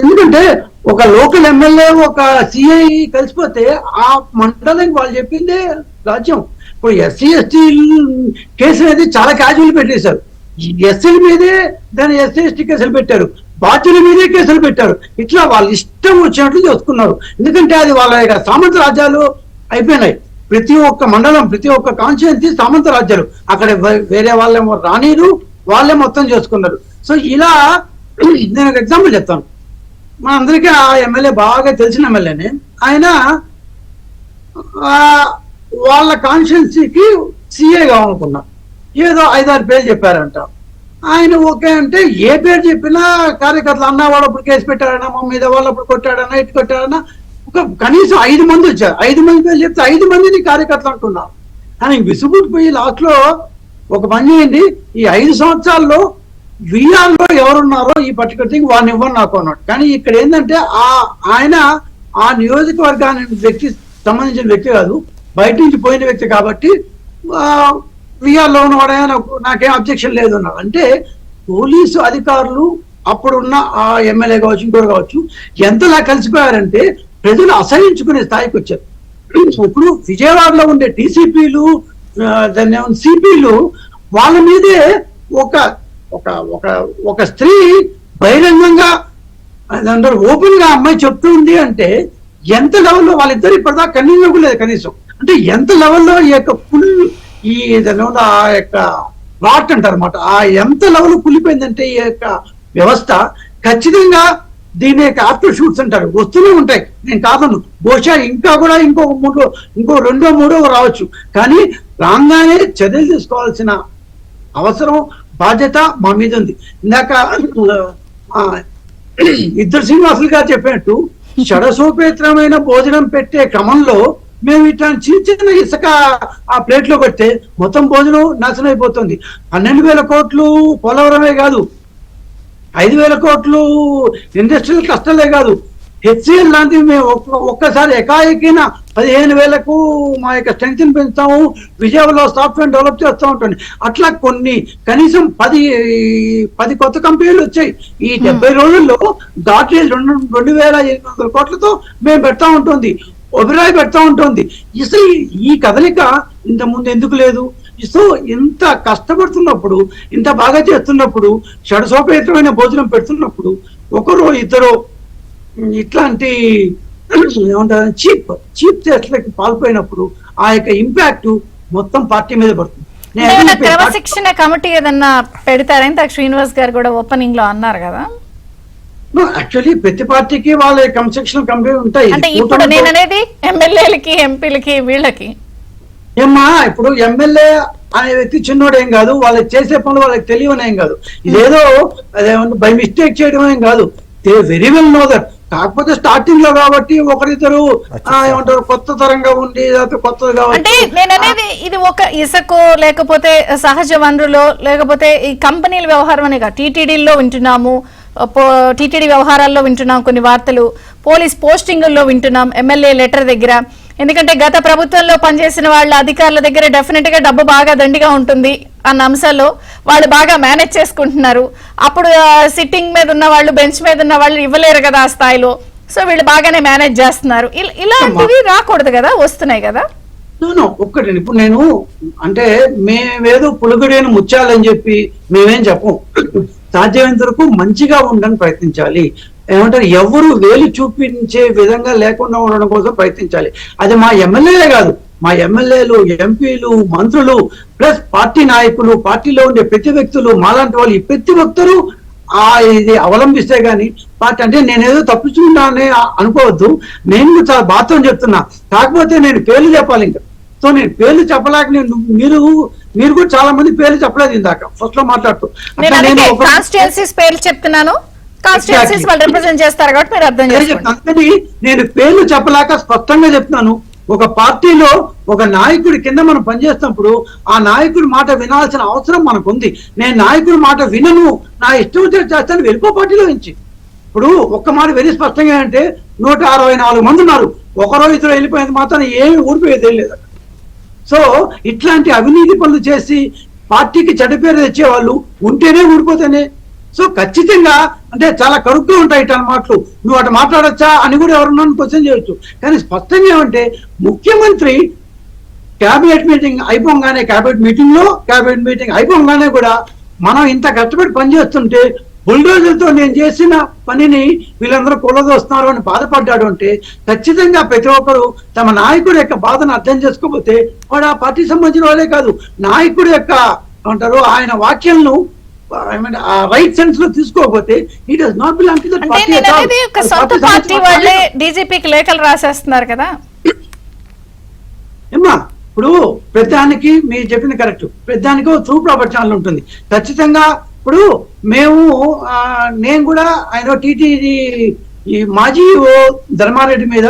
ఎందుకంటే ఒక లోకల్ ఎమ్మెల్యే ఒక సిఐ కలిసిపోతే ఆ మండలానికి వాళ్ళు చెప్పిందే రాజ్యం. ఇప్పుడు ఎస్సీ ఎస్టీ కేసు అనేది చాలా క్యాజువల్ పెట్టేశారు. ఎస్సీల మీదే దాని ఎస్సీ ఎస్టీ కేసులు పెట్టారు, బాధ్యుల మీదే కేసులు పెట్టారు. ఇట్లా వాళ్ళు ఇష్టం వచ్చినట్లు చేసుకున్నారు. ఎందుకంటే అది వాళ్ళ సామంత రాజ్యాలు అయిపోయినాయి. ప్రతి ఒక్క మండలం, ప్రతి ఒక్క కాన్స్టిట్యుయెన్సీ సామంత రాజ్యాలు. అక్కడ వేరే వాళ్ళేమో రానీరు, వాళ్ళే మొత్తం చేసుకున్నారు. సో ఇలా నేను ఒక ఎగ్జాంపుల్ చెప్తాను. మా అందరికీ ఆ ఎమ్మెల్యే బాగా తెలిసిన ఎమ్మెల్యేనే. ఆయన వాళ్ళ కాన్స్టిట్యున్సీకి సిఏ కావాలనుకున్నా, ఏదో 5-6 పేర్లు చెప్పారంట. ఆయన ఓకే అంటే ఏ పేరు చెప్పినా కార్యకర్తలు అన్న వాళ్ళప్పుడు కేసు పెట్టాడన్నా, మా మీద వాళ్ళప్పుడు కొట్టాడన్నా, ఇటు కొట్టాడన్నా, ఒక కనీసం 5 మంది వచ్చారు. 5 మంది పేరు చెప్తే 5 మందిని కార్యకర్తలు అంటున్నారు. ఆయన విసుగుపోయి లాస్ట్ లో ఒక పని చేయండి, ఈ 5 సంవత్సరాల్లో విఆర్లో ఎవరున్నారో ఈ పర్టికులర్ థింగ్ వాడిని ఇవ్వను నాకు అన్నాడు. కానీ ఇక్కడ ఏంటంటే ఆయన ఆ నియోజకవర్గానికి వ్యక్తి సంబంధించిన వ్యక్తి కాదు, బయట నుంచి పోయిన వ్యక్తి కాబట్టి విఆర్లో ఉన్నవాడే నాకేం అబ్జెక్షన్ లేదు అన్నాడు. అంటే పోలీసు అధికారులు అప్పుడున్న ఆ ఎమ్మెల్యే కావచ్చు, ఇంకోటి కావచ్చు, ఎంతలా కలిసిపోయారంటే ప్రజలు అసహించుకునే స్థాయికి వచ్చారు. ఇప్పుడు విజయవాడలో ఉండే డీసీపీలు, దాన్ని సిపిలు, వాళ్ళ మీదే ఒక ఒక ఒక ఒక స్త్రీ బహిరంగంగా అదంటారు ఓపెన్ గా అమ్మాయి చెప్తుంది అంటే ఎంత లెవెల్లో వాళ్ళిద్దరు ఇప్పటిదాకా కన్నీళ్ళు లేదు కనీసం. అంటే ఎంత లెవెల్లో ఈ యొక్క ఫుల్ ఈ ఆ యొక్క రాట్ అంటారు అనమాట, ఆ ఎంత లెవెల్ కులిపోయిందంటే ఈ యొక్క వ్యవస్థ. ఖచ్చితంగా దీని యొక్క ఆఫ్టర్ షూట్స్ అంటారు వస్తూనే ఉంటాయి. నేను కాదను, బహుశా ఇంకా కూడా ఇంకో 2-3 రావచ్చు. కానీ రాగానే చర్యలు తీసుకోవాల్సిన అవసరం, బాధ్యత మా మీద ఉంది. ఇందాక ఇద్దరు శ్రీనివాసులు గారు చెప్పినట్టు షడసోపేతమైన భోజనం పెట్టే క్రమంలో మేము ఇట్లాంటి చిన్న ఇసుక ఆ ప్లేట్ లో పెడితే మొత్తం భోజనం నాశనం అయిపోతుంది. 12,000 కోట్లు పోలవరమే కాదు, 5,000 కోట్లు ఇండస్ట్రియల్ కష్టాలే కాదు, హెచ్సిఎల్ లాంటివి మేము ఒక్కసారి ఎకాయకిన 15,000కు మా యొక్క స్ట్రెంగ్త్ పెంచుతాము, విజయవాడలో సాఫ్ట్వేర్ డెవలప్ చేస్తూ ఉంటుంది. అట్లా కొన్ని కనీసం 10 కొత్త కంపెనీలు వచ్చాయి. ఈ 70 రోజుల్లో గాడ్రేజ్ 2,800 కోట్లతో మేము పెడతా ఉంటుంది, ఒబిరాయ్ పెడతా ఉంటుంది. అసలు ఈ కదలిక ఇంత ముందు ఎందుకు లేదు? సో ఇంత కష్టపడుతున్నప్పుడు, ఇంత బాగా చేస్తున్నప్పుడు, షడ్సోపేతమైన భోజనం పెడుతున్నప్పుడు ఒకరు ఇద్దరు ఇట్లాంటి ఏమంటారు చీప్ చేష్టలకి పాల్పోయినప్పుడు ఆ యొక్క ఇంపాక్ట్ మొత్తం పార్టీ మీద పడుతుంది. క్రమశిక్షణ కమిటీ ఏదన్నా పెడతారని శ్రీనివాస్ గారు కూడా ఓపెనింగ్ లో అన్నారు కదా. యాక్చువల్లీ ప్రతి పార్టీకి వాళ్ళ క్రమశిక్షణ కమిటీ ఉంటాయి. అంటే ఇప్పుడు నేను అనేది ఎమ్మెల్యేలకి, ఎంపీలకి, వీళ్ళకి ఏమ్మా, ఇప్పుడు ఎమ్మెల్యే అనే వ్యక్తి చిన్నోడేం కాదు, వాళ్ళకి చేసే పనులు వాళ్ళకి తెలియనేం కాదు, ఇదేదో అదేమన్నా బై మిస్టేక్ చేయడం ఏం కాదు, they very well know that. కాకపోతే స్టార్టింగ్ లో కాబట్టి ఒకరిద్దరు ఏమంటారు కొత్త తరంగా ఉండి కొత్తది కాబట్టి. అంటే నేను అనేది ఇది ఒక ఇసుకో లేకపోతే సహజ వనరులో లేకపోతే ఈ కంపెనీల వ్యవహారం అనేగా టీటీడీలో వింటున్నాము, టీటీడీ వ్యవహారాల్లో వింటున్నాం కొన్ని వార్తలు, పోలీస్ పోస్టింగుల్లో వింటున్నాం, ఎమ్మెల్యే లెటర్ దగ్గర. ఎందుకంటే గత ప్రభుత్వంలో పనిచేసిన వాళ్ళ అధికారుల దగ్గర డెఫినెట్ గా డబ్బు బాగా దండిగా ఉంటుంది అన్న అంశాల్లో వాళ్ళు బాగా మేనేజ్ చేసుకుంటున్నారు. అప్పుడు సిట్టింగ్ మీద ఉన్న వాళ్ళు, బెంచ్ మీద ఉన్న వాళ్ళు ఇవ్వలేరు కదా ఆ స్థాయిలో. సో వీళ్ళు బాగానే మేనేజ్ చేస్తున్నారు. ఇలాంటివి రాకూడదు కదా, వస్తున్నాయి కదా. ఒక్కటి ఇప్పుడు నేను అంటే మేమేదో పులుగుడేను ముచ్చాలని చెప్పి మేమేం చెప్పం. సాధ్యమైనంత వరకు మంచిగా ఉండడానికి ప్రయత్నించాలి. ఏమంటారు, ఎవరు వేలు చూపించే విధంగా లేకుండా ఉండడం కోసం ప్రయత్నించాలి. అది మా ఎమ్మెల్యేలే కాదు, మా ఎమ్మెల్యేలు, ఎంపీలు, మంత్రులు ప్లస్ పార్టీ నాయకులు, పార్టీలో ఉండే ప్రతి వ్యక్తులు, మాలాంటి వాళ్ళు, ఈ ప్రతి ఒక్కరూ ఇది అవలంబిస్తే గానీ పార్టీ అంటే నేనేదో తప్పించుకుంటానని అనుకోవద్దు. నేను చాలా బాధతో చెప్తున్నా. కాకపోతే నేను పేర్లు చెప్పాలి ఇంకా. సో నేను పేర్లు చెప్పలేక మీరు కూడా చాలా మంది పేర్లు చెప్పలేదు ఇందాక ఫస్ట్ లో మాట్లాడుతూ. కాన్స్టిట్యుయెన్సీస్ పేర్లు చెప్తున్నాను, కాన్స్టిట్యుయెన్సీస్ వాళ్ళు రిప్రజెంట్ చేస్తారు కాబట్టి మీరు అర్థం చేసుకోండి. నేను పేర్లు చెప్పలేక స్పష్టంగా చెప్తున్నాను. ఒక పార్టీలో ఒక నాయకుడి కింద మనం పనిచేస్తున్నప్పుడు ఆ నాయకుడి మాట వినాల్సిన అవసరం మనకు ఉంది. నేను నాయకుడి మాట వినను, నా ఇష్టం వచ్చే చేస్తాను, వెళ్ళిపో పార్టీలో నుంచి. ఇప్పుడు ఒక్క మాట వెరీ స్పష్టంగా అంటే 164 మంది ఉన్నారు, ఒకరో ఇద్దరు వెళ్ళిపోయేది మాత్రం ఏమి ఊడిపోయేది లేదు. సో ఇట్లాంటి అవినీతి పనులు చేసి పార్టీకి చెడ్డ పేరు తెచ్చేవాళ్ళు ఉంటేనే ఊడిపోతేనే. సో ఖచ్చితంగా అంటే చాలా కరుగ్గా ఉంటాయి ఇట్లాంటి మాటలు. నువ్వు అటు మాట్లాడచ్చా అని కూడా ఎవరన్నా క్వశ్చన్ చేయొచ్చు. కానీ స్పష్టంగా ఏమంటే ముఖ్యమంత్రి క్యాబినెట్ మీటింగ్ అయిపోగానే కూడా మనం ఇంత కష్టపడి పనిచేస్తుంటే బుల్డోజర్తో నేను చేసిన పనిని వీళ్ళందరూ కూలదోస్తున్నారు అని బాధపడ్డాడు అంటే ఖచ్చితంగా ప్రతి ఒక్కరు తమ నాయకుడి యొక్క బాధను అర్థం చేసుకోకపోతే వాడు ఆ పార్టీ సంబంధించిన వాళ్ళే కాదు, నాయకుడి యొక్క అంటారు ఆయన వాక్యాలను రైట్ సెన్స్ లో తీసుకోకపోతే it does not belong to that party. సొంత పార్టీ వాళ్ళే డీజీపీకి లేఖలు రాసేస్తున్నారు కదా. ఏమ్మా, ఇప్పుడు పెద్దానికి మీరు చెప్పింది కరెక్ట్, పెద్దానికి ట్రూ ప్రాపర్ ఛానల్ ఉంటుంది ఖచ్చితంగా. ఇప్పుడు నేను కూడా ఆయన టీటీడీ ఈ మాజీ ధర్మారెడ్డి మీద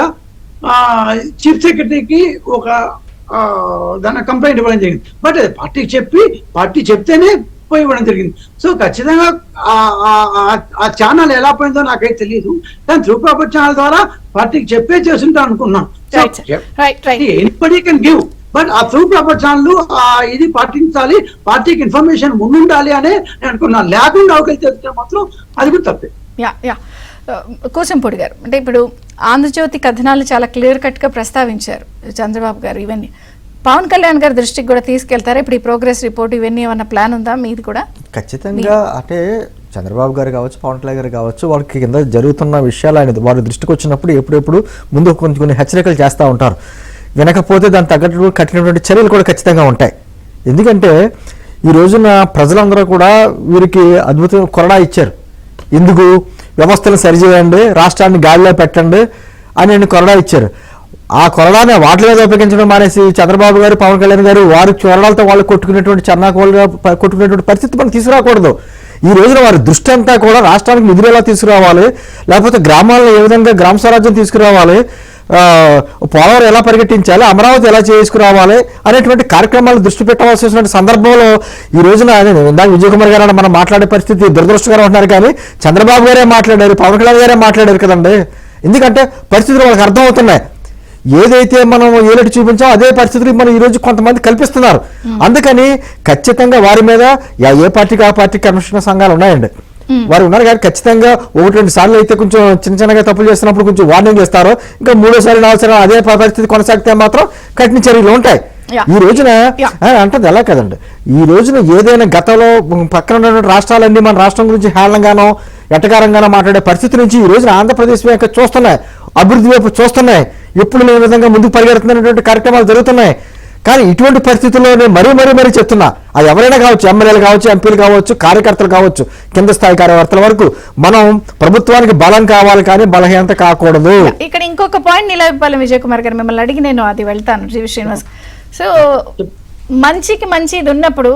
చీఫ్ సెక్రటరీకి ఒక దాని కంప్లైంట్ ఇవ్వడం జరిగింది. బట్ అది పార్టీ చెప్తేనే పోయి ఇవ్వడం జరిగింది. సో ఖచ్చితంగా ఆ ఛానల్ ఎలా పోయిందో నాకైతే తెలియదు, కానీ త్రూ ప్రాపర్ ఛానల్ ద్వారా పార్టీకి చేస్తుంటా అనుకున్నాను. ఎనీబడీ కెన్ గివ్, బట్ ఆ త్రూ ప్రాపర్ ఛానల్ ఇది పాటించాలి, పార్టీకి ఇన్ఫర్మేషన్ ముందుండాలి అనే నేను అనుకున్నాను. లేకుండా అవకైతే మాత్రం అది కూడా తప్పే. కూచంపూడి గారు, అంటే ఇప్పుడు ఆంధ్రజ్యోతి కథనాలు చాలా క్లియర్ కట్ గా ప్రస్తావించారు చంద్రబాబు గారు. ఇవన్నీ పవన్ కళ్యాణ్ గారి దృష్టికి కూడా తీసుకెళ్తారా? ఇప్పుడు ఈ ప్రోగ్రెస్ రిపోర్ట్ ఇవన్నీ ఏమన్నా ప్లాన్ ఉందా మీది కూడా? ఖచ్చితంగా. అంటే చంద్రబాబు గారు కావచ్చు, పవన్ కళ్యాణ్ గారు కావచ్చు, వాళ్ళకి కింద జరుగుతున్న విషయాలు ఆయన వారి దృష్టికి వచ్చినప్పుడు ఎప్పుడెప్పుడు ముందు కొన్ని హెచ్చరికలు చేస్తూ ఉంటారు. వినకపోతే దానికి తగ్గట్టు కఠినటువంటి చర్యలు కూడా ఖచ్చితంగా ఉంటాయి. ఎందుకంటే ఈ రోజున ప్రజలందరూ కూడా వీరికి అద్భుతం కొరడా ఇచ్చారు. ఎందుకు వ్యవస్థను సరిచేయండి, రాష్ట్రాన్ని గాలిలో పెట్టండి అని కొరడా ఇచ్చారు. ఆ కొరడాన్ని వాటి మీద ఉపయోగించడం మానేసి చంద్రబాబు గారు, పవన్ కళ్యాణ్ గారు వారి కొరడాలతో వాళ్ళు కొట్టుకునేటువంటి చర్నాకోలుగా కొట్టుకునేటువంటి పరిస్థితి మనం తీసుకురాకూడదు. ఈ రోజున వారి దృష్టి అంతా కూడా రాష్ట్రానికి నిధులు ఎలా తీసుకురావాలి, లేకపోతే గ్రామాల్లో ఏ విధంగా గ్రామ స్వరాజ్యం తీసుకురావాలి, పోలవరం ఎలా పరిగెట్టించాలి, అమరావతి ఎలా చేసుకురావాలి అనేటువంటి కార్యక్రమాలు దృష్టి పెట్టవలసిన సందర్భంలో ఈ రోజున ఇందాక విజయ్ కుమార్ గారు మనం మాట్లాడే పరిస్థితి దురదృష్టకరం అంటున్నారు, కానీ చంద్రబాబు గారే మాట్లాడారు, పవన్ కళ్యాణ్ గారే మాట్లాడారు కదండి. ఎందుకంటే పరిస్థితులు వాళ్ళకి అర్థం అవుతున్నాయి. ఏదైతే మనం ఏలటి చూపించామో అదే పరిస్థితులు మనం ఈ రోజు కొంతమంది కల్పిస్తున్నారు. అందుకని ఖచ్చితంగా వారి మీద ఏ పార్టీకి ఆ పార్టీ కమిషన్ సంఘాలు ఉన్నాయండి, వారు ఉన్నారు. కానీ ఖచ్చితంగా 1-2 సార్లు అయితే కొంచెం చిన్నగా తప్పులు చేస్తున్నప్పుడు కొంచెం వార్నింగ్ ఇస్తారు. ఇంకా 3వ సారి 4వ సారి అదే పరిస్థితి కొనసాగితే మాత్రం కఠిన చర్యలు ఉంటాయి. ఈ రోజున అంటే ఎలా కదండి, ఈ రోజున ఏదైనా గతంలో పక్కన ఉన్నటువంటి రాష్ట్రాలన్నీ మన రాష్ట్రం గురించి హేళనగానో ఎటకారంగానో మాట్లాడే పరిస్థితి నుంచి ఈ రోజున ఆంధ్రప్రదేశ్ వైపు చూస్తున్నాయి, అభివృద్ధి వైపు చూస్తున్నాయి, ఎప్పుడు లేని విధంగా ముందుకు పరిగెడుతున్నటువంటి కార్యక్రమాలు జరుగుతున్నాయి. కానీ ఇటువంటి పరిస్థితుల్లో నేను మరీ చెప్తున్నా, అది ఎవరైనా కావచ్చు, ఎమ్మెల్యేలు కావచ్చు, ఎంపీలు కావచ్చు, కార్యకర్తలు కావచ్చు, కింద స్థాయి కార్యకర్తల వరకు మనం ప్రభుత్వానికి బలం కావాలి కానీ బలహీనత కాకూడదు. ఇక్కడ ఇంకొక పాయింట్ నిలబెప్పాలి విజయ్ కుమార్ గారు, మిమ్మల్ని అడిగి నేను అది వెళ్తాను జీవి శ్రీనివాస్. సో మంచికి మంచి ఇది ఉన్నప్పుడు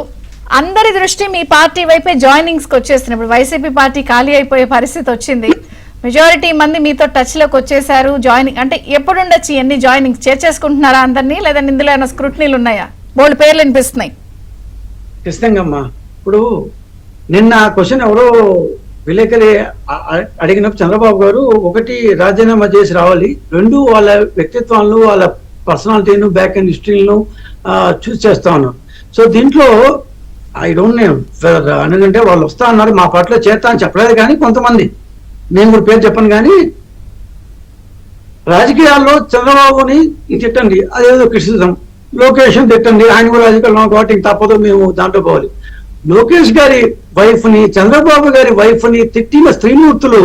అందరి దృష్టి మీ పార్టీ వైపే జాయినింగ్స్కి వచ్చేస్తున్నప్పుడు వైసీపీ పార్టీ ఖాళీ అయిపోయే పరిస్థితి వచ్చింది, మెజారిటీ మంది మీతో టచ్ లోకి వచ్చేసారు. జాయినింగ్ అంటే ఎప్పుడు ఉండొచ్చు ఎన్ని జాయినింగ్స్ చేర్చేసుకుంటున్నారా అందరినీ, లేదా ఇందులో ఏమైనా స్క్రూటనీలు ఉన్నాయా? బోల్డ్ పేర్లు వినిపిస్తున్నాయి. ఖచ్చితంగా అమ్మా. ఇప్పుడు నిన్న క్వశ్చన్ ఎవరో విలేకరి అడిగినప్పుడు చంద్రబాబు గారు ఒకటి రాజీనామా చేసి రావాలి, 2 వాళ్ళ వ్యక్తిత్వాలను వాళ్ళ పర్సనాలిటీను బ్యాక్ అండ్ హిస్టరీలను చూస్ చేస్తా ఉన్నారు. సో దీంట్లో ఐ డోంట్ నో ఎందుకంటే వాళ్ళు వస్తా అన్నారు, మా పార్టీలో చేస్తా అని చెప్పలేదు. కానీ కొంతమంది, నేను కూడా పేరు చెప్పను, కానీ రాజకీయాల్లో చంద్రబాబుని తిట్టండి అదేదో క్రిటిసిజం, లోకేష్ తిట్టండి ఆయన కూడా రాజకీయాల్లో కాబట్టి తప్పదు మేము దాంట్లో పోవాలి. లోకేష్ గారి వైఫ్ ని చంద్రబాబు గారి వైఫ్ ని తిట్టిన స్త్రీమూర్తులు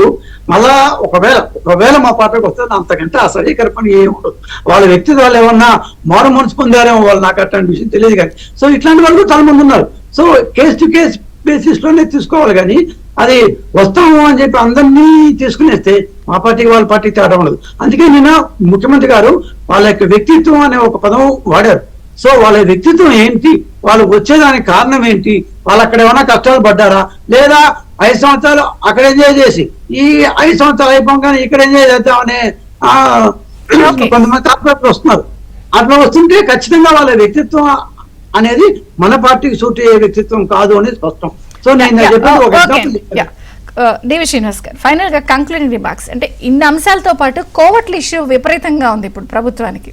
మళ్ళా ఒకవేళ మా పార్టీకి వస్తే అంతకంటే ఆ సడీకరణ ఏమి ఉండదు. వాళ్ళ వ్యక్తిత్వాలు ఏమన్నా మారు మనసు పొందారేమో వాళ్ళు, నాకు అట్లాంటి విషయం తెలియదు. కానీ సో ఇట్లాంటి వాళ్ళు చాలా మంది ఉన్నారు. So case to case basis లోనే తీసుకోవాలి. కానీ అది వస్తాము అని చెప్పి అందరినీ తీసుకునేస్తే మా పార్టీకి వాళ్ళ పార్టీకి తేడా ఉండదు. అందుకే నిన్న ముఖ్యమంత్రి గారు వాళ్ళ యొక్క వ్యక్తిత్వం అనే ఒక పదం వాడారు. సో వాళ్ళ వ్యక్తిత్వం ఏంటి, వాళ్ళు వచ్చేదానికి కారణం ఏంటి, వాళ్ళు అక్కడ ఏమైనా కష్టాలు పడ్డారా, లేదా 5 సంవత్సరాలు అక్కడ ఎంజాయ్ చేసి ఈ 5 సంవత్సరాలు అయిపోగానే ఇక్కడ ఎంజాయ్ చేద్దామనే కొంతమంది తాత్పర్యాలు వస్తున్నారు. అట్లా వస్తుంటే ఖచ్చితంగా వాళ్ళ వ్యక్తిత్వం అనేది మన పార్టీకి సూట్ అయ్యే వ్యక్తిత్వం కాదు అనేది స్పష్టం. సో నేను డివి శ్రీనివాస్ గారు, ఫైనల్ గా కంక్లూడింగ్ రిమార్క్స్. అంటే ఇన్ని అంశాలతో పాటు కోవట్ల ఇష్యూ విపరీతంగా ఉంది ఇప్పుడు ప్రభుత్వానికి.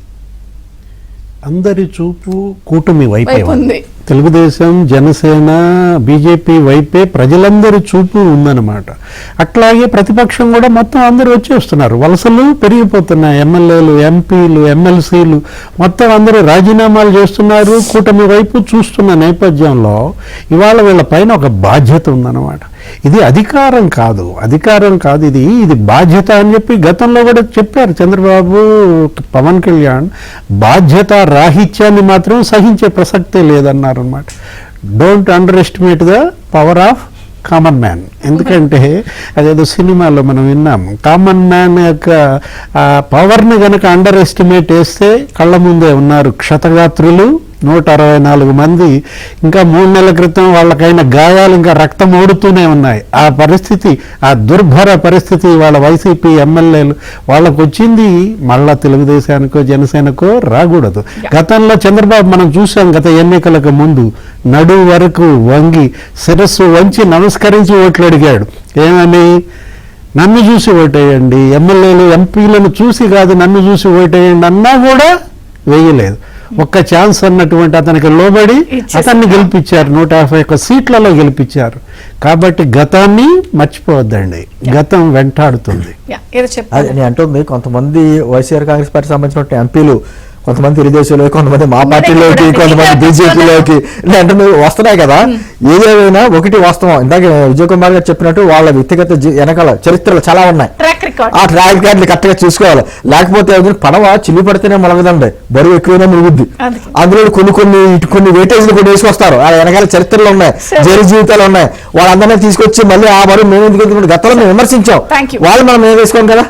అందరి చూపు కూటమి వైపే ఉంది. తెలుగుదేశం, జనసేన, బీజేపీ వైపే ప్రజలందరి చూపు ఉందన్నమాట. అట్లాగే ప్రతిపక్షం కూడా మొత్తం అందరూ వచ్చేస్తున్నారు, వలసలు పెరిగిపోతున్నాయి. ఎమ్మెల్యేలు, ఎంపీలు, ఎమ్మెల్సీలు మొత్తం అందరూ రాజీనామాలు చేస్తున్నారు, కూటమి వైపు చూస్తున్న నేపథ్యంలో ఇవాళ వీళ్ళ పైన ఒక బాధ్యత ఉందన్నమాట. ఇది అధికారం కాదు, ఇది బాధ్యత అని చెప్పి గతంలో కూడా చెప్పారు చంద్రబాబు, పవన్ కళ్యాణ్. బాధ్యత రాహిత్యాన్ని మాత్రం సహించే ప్రసక్తే లేదన్నారు అనమాట. Don't under estimate the power of common man. ఎందుకంటే అదేదో సినిమాలో మనం విన్నాం, కామన్ మ్యాన్ యొక్క పవర్ని కనుక అండర్ ఎస్టిమేట్ వేస్తే కళ్ళ ముందే ఉన్నారు క్షతగాత్రులు 164 మంది. ఇంకా 3 నెలల క్రితం వాళ్ళకైన గాయాలు ఇంకా రక్తం ఓడుతూనే ఉన్నాయి. ఆ పరిస్థితి, ఆ దుర్భర పరిస్థితి వాళ్ళ వైసీపీ ఎమ్మెల్యేలు వాళ్ళకు వచ్చింది. మళ్ళా తెలుగుదేశానికో జనసేనకో రాకూడదు. గతంలో చంద్రబాబు మనం చూసాం, గత ఎన్నికలకు ముందు నడు వరకు వంగి శిరస్సు వంచి నమస్కరించి ఓట్లు అడిగాడు. ఏమని? నన్ను చూసి ఓటేయండి, ఎమ్మెల్యేలు ఎంపీలను చూసి కాదు నన్ను చూసి ఓటేయండి అన్నా కూడా వేయలేదు. ఒక్క ఛాన్స్ అన్నటువంటి అతనికి లోబడి అతన్ని గెలిపించారు, 151 సీట్లలో గెలిపించారు. కాబట్టి గతాన్ని మర్చిపోవద్దండి, గతం వెంటాడుతుంది. నేను అంటుంది కొంతమంది వైఎస్ఆర్ కాంగ్రెస్ పార్టీ సంబంధించిన ఎంపీలు కొంతమంది తెలుగుదేశంలో, కొంతమంది మా పార్టీలోకి, కొంతమంది బీజేపీలోకి అంటే వస్తున్నాయి కదా. ఏదేమైనా ఒకటి వాస్తవం, ఇందాక విజయ్ కుమార్ గారు చెప్పినట్టు వాళ్ళ వ్యక్తిగత వెనకాల చరిత్రలు చాలా ఉన్నాయి. ఆ ట్రాక్ రికార్డులు కరెక్ట్ గా చూసుకోవాలి. లేకపోతే పడవ చిల్లి పడితేనే మొలగదండి, బరువు ఎక్కువైనా మురుగుద్ది. అందులో కొన్ని వేటేజ్లు కూడా వేసుకొస్తారు. ఆ వెనకాల చరిత్రలు ఉన్నాయి, జైలు జీవితాలు ఉన్నాయి. వాళ్ళందరినీ తీసుకొచ్చి మళ్ళీ ఆ బరువు మేము ఎందుకు గతంలో మేము విమర్శించాం, వాళ్ళు మనం ఏం వేసుకోం కదా.